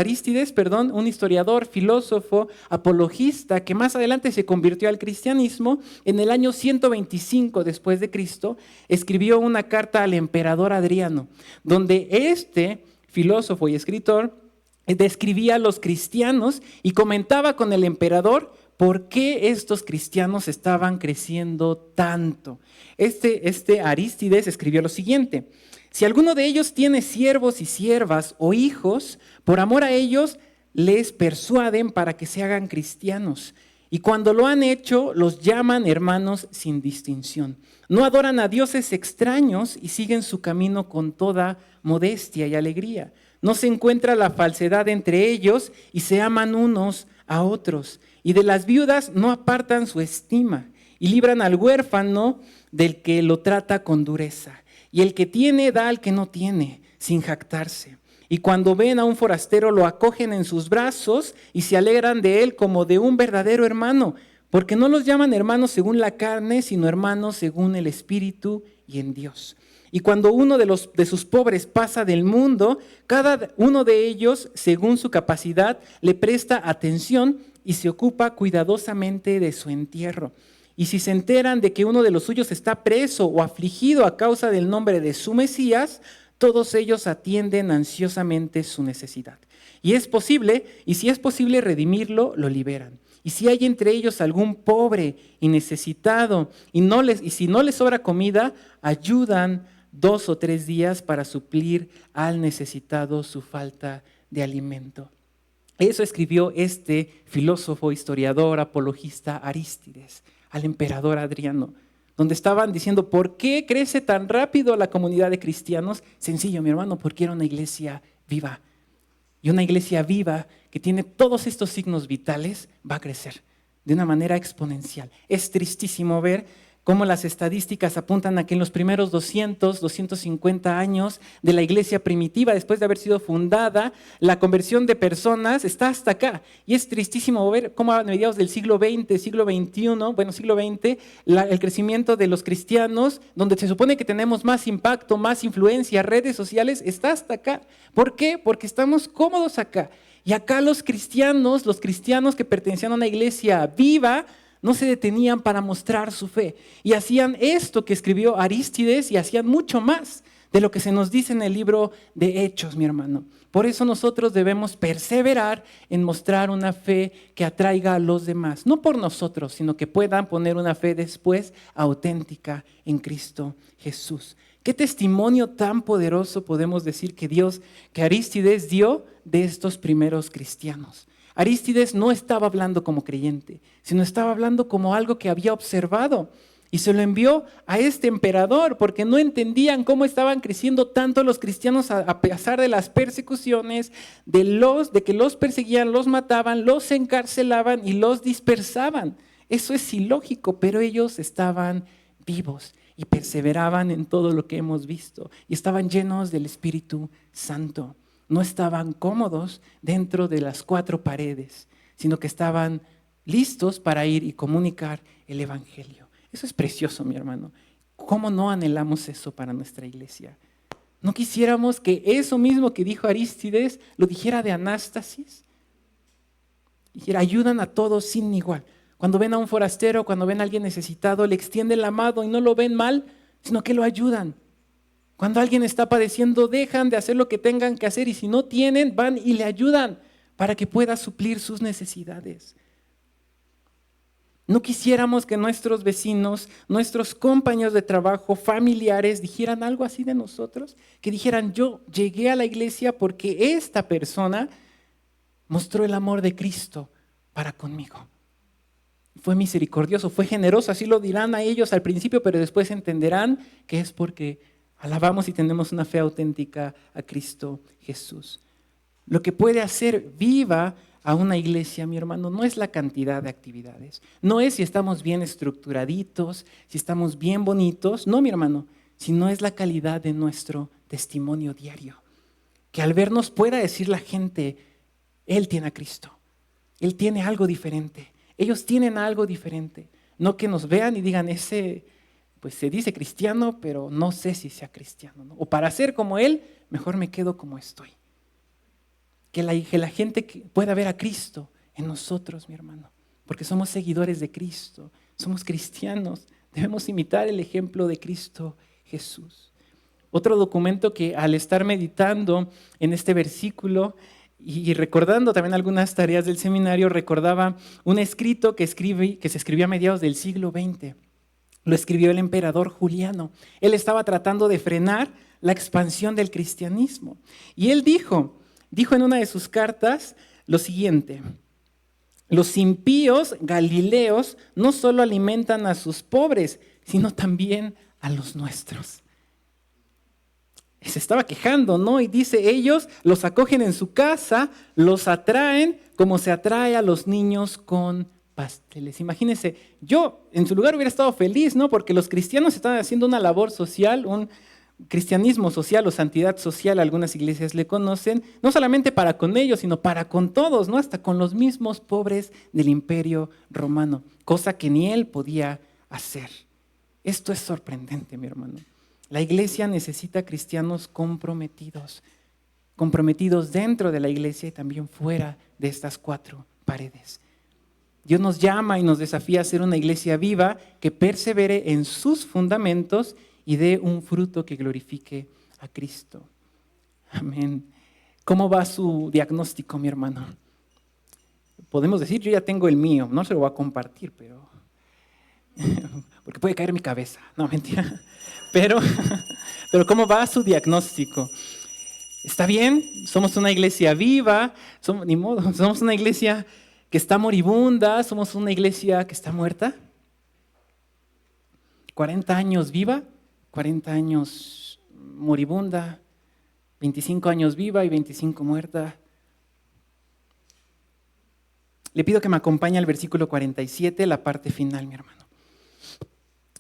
un historiador, filósofo, apologista, que más adelante se convirtió al cristianismo, en el año 125 después de Cristo, escribió una carta al emperador Adriano, donde este filósofo y escritor describía a los cristianos y comentaba con el emperador por qué estos cristianos estaban creciendo tanto. Este Arístides escribió lo siguiente: si alguno de ellos tiene siervos y siervas o hijos, por amor a ellos les persuaden para que se hagan cristianos. Y cuando lo han hecho, los llaman hermanos sin distinción. No adoran a dioses extraños y siguen su camino con toda modestia y alegría. No se encuentra la falsedad entre ellos y se aman unos a otros. Y de las viudas no apartan su estima y libran al huérfano del que lo trata con dureza. Y el que tiene da al que no tiene, sin jactarse. Y cuando ven a un forastero lo acogen en sus brazos y se alegran de él como de un verdadero hermano, porque no los llaman hermanos según la carne, sino hermanos según el Espíritu y en Dios. Y cuando uno de sus pobres pasa del mundo, cada uno de ellos, según su capacidad, le presta atención y se ocupa cuidadosamente de su entierro. Y si se enteran de que uno de los suyos está preso o afligido a causa del nombre de su Mesías, todos ellos atienden ansiosamente su necesidad. Y si es posible redimirlo, lo liberan. Y si hay entre ellos algún pobre y necesitado, y si no les sobra comida, ayudan 2 o 3 días para suplir al necesitado su falta de alimento. Eso escribió este filósofo, historiador, apologista Arístides al emperador Adriano, donde estaban diciendo, ¿por qué crece tan rápido la comunidad de cristianos? Sencillo, mi hermano, porque era una iglesia viva. Y una iglesia viva que tiene todos estos signos vitales va a crecer de una manera exponencial. Es tristísimo ver cómo las estadísticas apuntan a que en los primeros 250 años de la iglesia primitiva, después de haber sido fundada, la conversión de personas está hasta acá. Y es tristísimo ver cómo a mediados del siglo XX, siglo XX, el crecimiento de los cristianos, donde se supone que tenemos más impacto, más influencia, redes sociales, está hasta acá. ¿Por qué? Porque estamos cómodos acá. Y acá los cristianos que pertenecían a una iglesia viva, no se detenían para mostrar su fe. Y hacían esto que escribió Arístides y hacían mucho más de lo que se nos dice en el libro de Hechos, mi hermano. Por eso nosotros debemos perseverar en mostrar una fe que atraiga a los demás. No por nosotros, sino que puedan poner una fe después auténtica en Cristo Jesús. ¿Qué testimonio tan poderoso podemos decir que Arístides dio de estos primeros cristianos? Arístides no estaba hablando como creyente, sino estaba hablando como algo que había observado. Y se lo envió a este emperador porque no entendían cómo estaban creciendo tanto los cristianos a pesar de las persecuciones, de que los perseguían, los mataban, los encarcelaban y los dispersaban. Eso es ilógico, pero ellos estaban vivos y perseveraban en todo lo que hemos visto. Y estaban llenos del Espíritu Santo. No estaban cómodos dentro de las 4 paredes, sino que estaban listos para ir y comunicar el Evangelio. Eso es precioso, mi hermano. ¿Cómo no anhelamos eso para nuestra iglesia? ¿No quisiéramos que eso mismo que dijo Arístides lo dijera de Anástasis? Dijera, ayudan a todos sin igual. Cuando ven a un forastero, cuando ven a alguien necesitado, le extienden la mano y no lo ven mal, sino que lo ayudan. Cuando alguien está padeciendo, dejan de hacer lo que tengan que hacer y si no tienen, van y le ayudan para que pueda suplir sus necesidades. No quisiéramos que nuestros vecinos, nuestros compañeros de trabajo, familiares, dijeran algo así de nosotros, que dijeran, yo llegué a la iglesia porque esta persona mostró el amor de Cristo para conmigo. Fue misericordioso, fue generoso, así lo dirán a ellos al principio, pero después entenderán que es porque alabamos y tenemos una fe auténtica a Cristo Jesús. Lo que puede hacer viva a una iglesia, mi hermano, no es la cantidad de actividades, no es si estamos bien estructuraditos, si estamos bien bonitos, no, mi hermano, sino es la calidad de nuestro testimonio diario. Que al vernos pueda decir la gente, Él tiene a Cristo, Él tiene algo diferente, ellos tienen algo diferente. No que nos vean y digan, ese pues se dice cristiano, pero no sé si sea cristiano, ¿no? O para ser como Él, mejor me quedo como estoy. Que la gente pueda ver a Cristo en nosotros, mi hermano, porque somos seguidores de Cristo, somos cristianos, debemos imitar el ejemplo de Cristo Jesús. Otro documento que al estar meditando en este versículo y recordando también algunas tareas del seminario, recordaba un escrito que se escribió a mediados del siglo XX. Lo escribió el emperador Juliano. Él estaba tratando de frenar la expansión del cristianismo. Y él dijo en una de sus cartas lo siguiente: los impíos galileos no solo alimentan a sus pobres, sino también a los nuestros. Se estaba quejando, ¿no? Y dice, ellos los acogen en su casa, los atraen como se atrae a los niños con pasteles. Imagínense, yo en su lugar hubiera estado feliz, ¿no? Porque los cristianos están haciendo una labor social, un cristianismo social o santidad social, algunas iglesias le conocen, no solamente para con ellos, sino para con todos, ¿no? Hasta con los mismos pobres del Imperio Romano, cosa que ni él podía hacer. Esto es sorprendente, mi hermano. La iglesia necesita cristianos comprometidos dentro de la iglesia y también fuera de estas 4 paredes. Dios nos llama y nos desafía a ser una iglesia viva que persevere en sus fundamentos y dé un fruto que glorifique a Cristo. Amén. ¿Cómo va su diagnóstico, mi hermano? Podemos decir, yo ya tengo el mío, no se lo voy a compartir, pero porque puede caer en mi cabeza. No, mentira. Pero ¿cómo va su diagnóstico? ¿Está bien? Somos una iglesia viva, somos una iglesia que está moribunda, somos una iglesia que está muerta. 40 años viva, 40 años moribunda, 25 años viva y 25 muerta. Le pido que me acompañe al versículo 47, la parte final, mi hermano.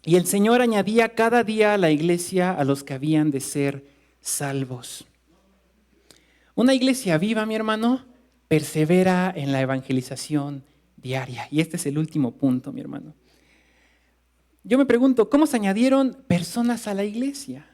Y el Señor añadía cada día a la iglesia a los que habían de ser salvos. Una iglesia viva, mi hermano, persevera en la evangelización diaria. Y este es el último punto, mi hermano. Yo me pregunto, ¿cómo se añadieron personas a la iglesia?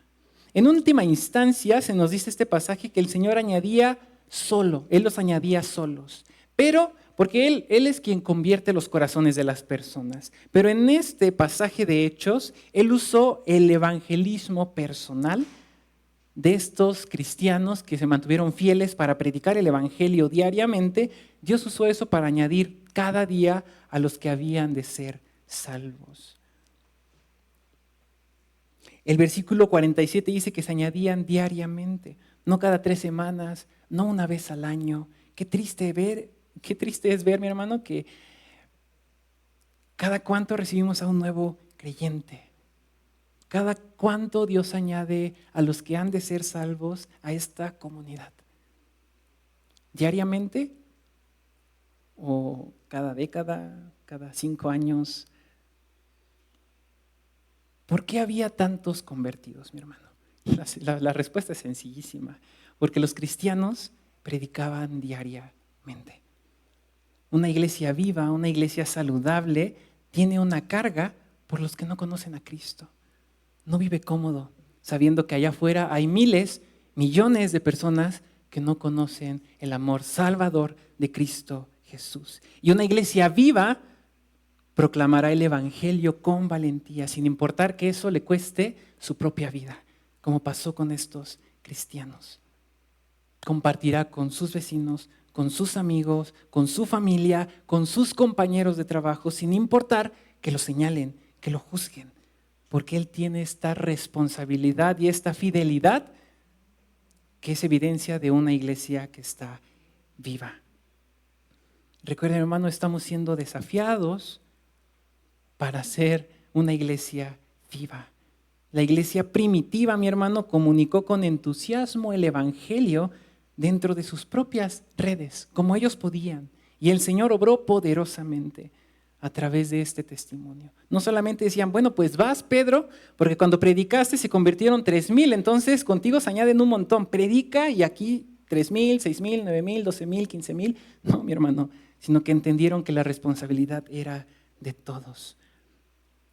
En última instancia se nos dice este pasaje que el Señor añadía solo, Él los añadía solos. Pero porque Él es quien convierte los corazones de las personas. Pero en este pasaje de Hechos, Él usó el evangelismo personal de estos cristianos que se mantuvieron fieles para predicar el evangelio diariamente. Dios usó eso para añadir cada día a los que habían de ser salvos. El versículo 47 dice que se añadían diariamente, no cada 3 semanas, no una vez al año. Qué triste es ver, mi hermano, que cada cuánto recibimos a un nuevo creyente. Cada cuánto Dios añade a los que han de ser salvos a esta comunidad. ¿Diariamente? ¿O cada década? ¿Cada 5 años? ¿Por qué había tantos convertidos, mi hermano? La respuesta es sencillísima. Porque los cristianos predicaban diariamente. Una iglesia viva, una iglesia saludable, tiene una carga por los que no conocen a Cristo. No vive cómodo, sabiendo que allá afuera hay miles, millones de personas que no conocen el amor salvador de Cristo Jesús. Y una iglesia viva proclamará el evangelio con valentía, sin importar que eso le cueste su propia vida, como pasó con estos cristianos. Compartirá con sus vecinos, con sus amigos, con su familia, con sus compañeros de trabajo, sin importar que lo señalen, que lo juzguen, porque Él tiene esta responsabilidad y esta fidelidad que es evidencia de una iglesia que está viva. Recuerden, hermano, estamos siendo desafiados para ser una iglesia viva. La iglesia primitiva, mi hermano, comunicó con entusiasmo el evangelio dentro de sus propias redes, como ellos podían. Y el Señor obró poderosamente a través de este testimonio. No solamente decían, bueno, pues vas, Pedro, porque cuando predicaste se convirtieron 3,000, entonces contigo se añaden un montón. Predica y aquí 3,000, 6,000, 9,000, 12,000, 15,000. No, mi hermano, sino que entendieron que la responsabilidad era de todos.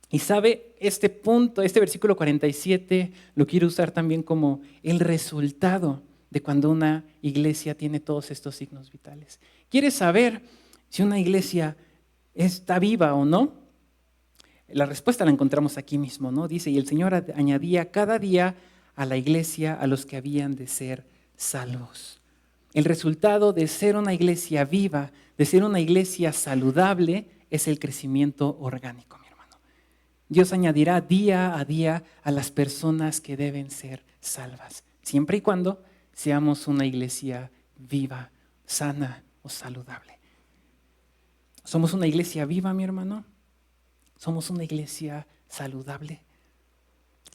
Y sabe, este punto, este versículo 47, lo quiero usar también como el resultado de cuando una iglesia tiene todos estos signos vitales. ¿Quieres saber si una iglesia está viva o no? La respuesta la encontramos aquí mismo, ¿no? Dice, y el Señor añadía cada día a la iglesia a los que habían de ser salvos. El resultado de ser una iglesia viva, de ser una iglesia saludable, es el crecimiento orgánico, mi hermano. Dios añadirá día a día a las personas que deben ser salvas, siempre y cuando seamos una iglesia viva, sana o saludable. ¿Somos una iglesia viva, mi hermano? ¿Somos una iglesia saludable?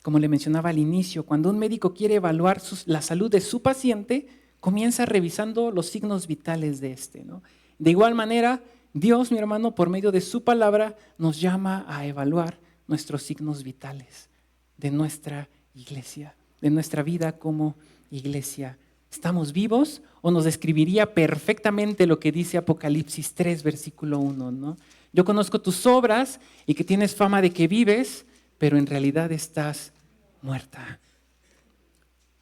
Como le mencionaba al inicio, cuando un médico quiere evaluar la salud de su paciente, comienza revisando los signos vitales de este, ¿no? De igual manera, Dios, mi hermano, por medio de su palabra, nos llama a evaluar nuestros signos vitales de nuestra iglesia, de nuestra vida como iglesia. ¿Estamos vivos? O nos describiría perfectamente lo que dice Apocalipsis 3, versículo 1, ¿no? Yo conozco tus obras y que tienes fama de que vives, pero en realidad estás muerta.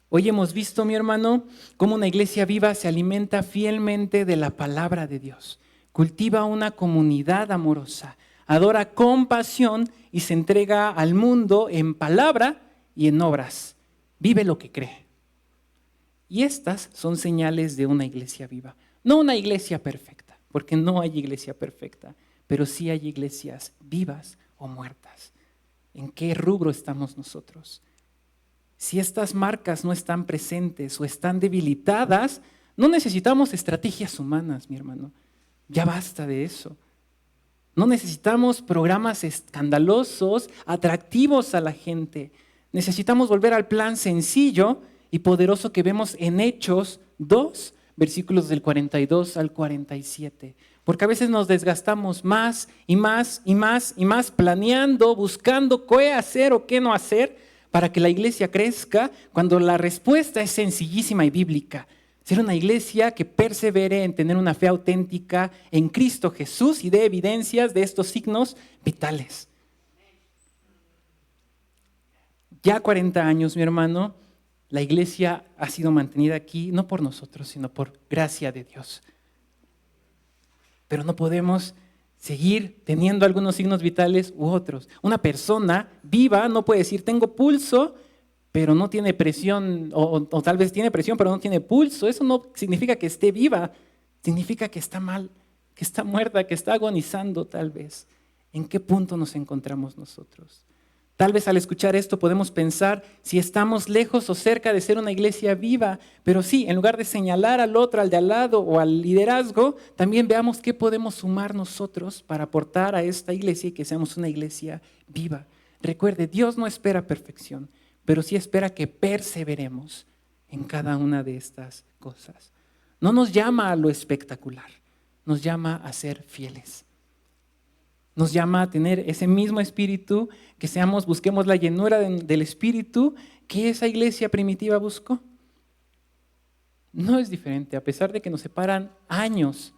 Hoy hemos visto, mi hermano, cómo una iglesia viva se alimenta fielmente de la palabra de Dios. Cultiva una comunidad amorosa, adora con pasión y se entrega al mundo en palabra y en obras. Vive lo que cree. Y estas son señales de una iglesia viva. No una iglesia perfecta, porque no hay iglesia perfecta, pero sí hay iglesias vivas o muertas. ¿En qué rubro estamos nosotros? Si estas marcas no están presentes o están debilitadas, no necesitamos estrategias humanas, mi hermano. Ya basta de eso. No necesitamos programas escandalosos, atractivos a la gente. Necesitamos volver al plan sencillo y poderoso que vemos en Hechos 2, versículos del 42 al 47. Porque a veces nos desgastamos más y más y más y más planeando, buscando qué hacer o qué no hacer para que la iglesia crezca, cuando la respuesta es sencillísima y bíblica. Ser una iglesia que persevere en tener una fe auténtica en Cristo Jesús y dé evidencias de estos signos vitales. Ya 40 años, mi hermano, la iglesia ha sido mantenida aquí no por nosotros, sino por gracia de Dios. pero no podemos seguir teniendo algunos signos vitales u otros. Una persona viva no puede decir, tengo pulso, pero no tiene presión, o tal vez tiene presión, pero no tiene pulso. Eso no significa que esté viva, significa que está mal, que está muerta, que está agonizando tal vez. ¿En qué punto nos encontramos nosotros? Tal vez al escuchar esto podemos pensar si estamos lejos o cerca de ser una iglesia viva, pero sí, en lugar de señalar al otro, al de al lado o al liderazgo, también veamos qué podemos sumar nosotros para aportar a esta iglesia y que seamos una iglesia viva. Recuerde, Dios no espera perfección, pero sí espera que perseveremos en cada una de estas cosas. No nos llama a lo espectacular, nos llama a ser fieles. Nos llama a tener ese mismo espíritu, que busquemos la llenura del espíritu que esa iglesia primitiva buscó. No es diferente, a pesar de que nos separan años,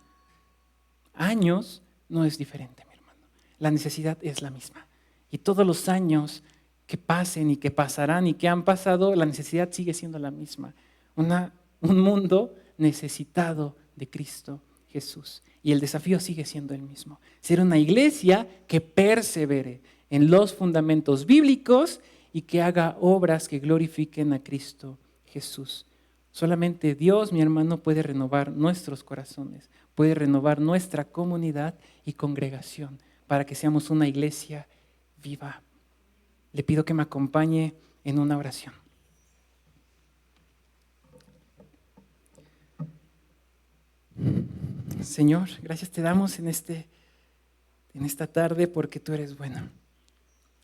no es diferente, mi hermano. La necesidad es la misma. Y todos los años que pasen y que pasarán y que han pasado, la necesidad sigue siendo la misma. Un mundo necesitado de Cristo Jesús. Y el desafío sigue siendo el mismo. Ser una iglesia que persevere en los fundamentos bíblicos y que haga obras que glorifiquen a Cristo Jesús. Solamente Dios, mi hermano, puede renovar nuestros corazones, puede renovar nuestra comunidad y congregación para que seamos una iglesia viva. Le pido que me acompañe en una oración. Señor, gracias te damos en esta tarde porque tú eres bueno.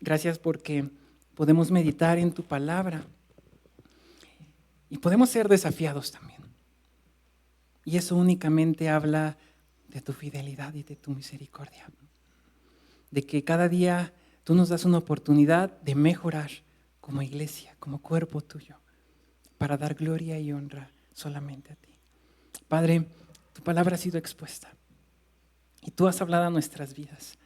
Gracias porque podemos meditar en tu palabra y podemos ser desafiados también. Y eso únicamente habla de tu fidelidad y de tu misericordia. De que cada día tú nos das una oportunidad de mejorar como iglesia, como cuerpo tuyo, para dar gloria y honra solamente a ti. Padre, tu palabra ha sido expuesta y tú has hablado a nuestras vidas.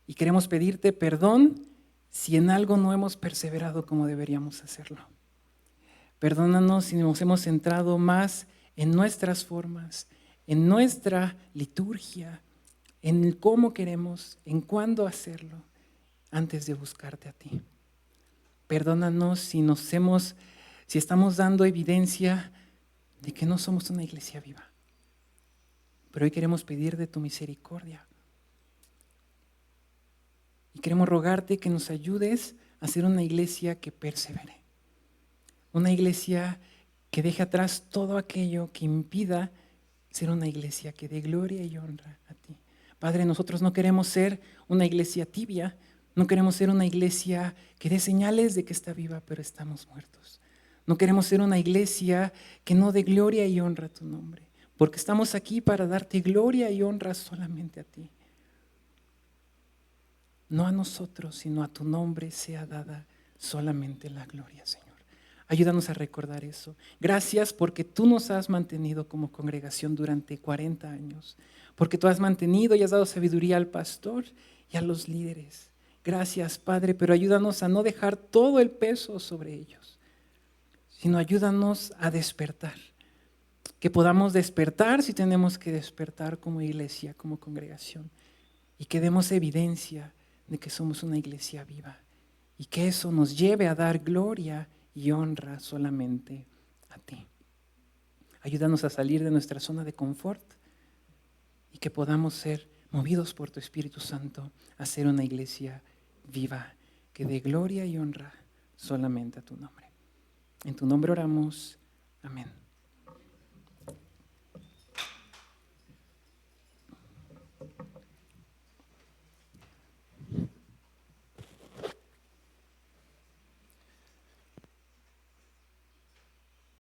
Y queremos pedirte perdón si en algo no hemos perseverado como deberíamos hacerlo. Perdónanos si nos hemos centrado más en nuestras formas, en nuestra liturgia, en cómo queremos, en cuándo hacerlo, antes de buscarte a ti. Perdónanos si estamos dando evidencia de que no somos una iglesia viva. Pero hoy queremos pedir de tu misericordia. Y queremos rogarte que nos ayudes a ser una iglesia que persevere. Una iglesia que deje atrás todo aquello que impida ser una iglesia que dé gloria y honra a ti. Padre, nosotros no queremos ser una iglesia tibia, no queremos ser una iglesia que dé señales de que está viva, pero estamos muertos. No queremos ser una iglesia que no dé gloria y honra a tu nombre, porque estamos aquí para darte gloria y honra solamente a ti. No a nosotros, sino a tu nombre sea dada solamente la gloria, Señor. Ayúdanos a recordar eso. Gracias porque tú nos has mantenido como congregación durante 40 años, porque tú has mantenido y has dado sabiduría al pastor y a los líderes. Gracias, Padre, pero ayúdanos a no dejar todo el peso sobre ellos, sino ayúdanos a despertar. Que podamos despertar si tenemos que despertar como iglesia, como congregación, y que demos evidencia de que somos una iglesia viva y que eso nos lleve a dar gloria y honra solamente a ti. Ayúdanos a salir de nuestra zona de confort y que podamos ser movidos por tu Espíritu Santo a ser una iglesia viva que dé gloria y honra solamente a tu nombre. En tu nombre oramos. Amén.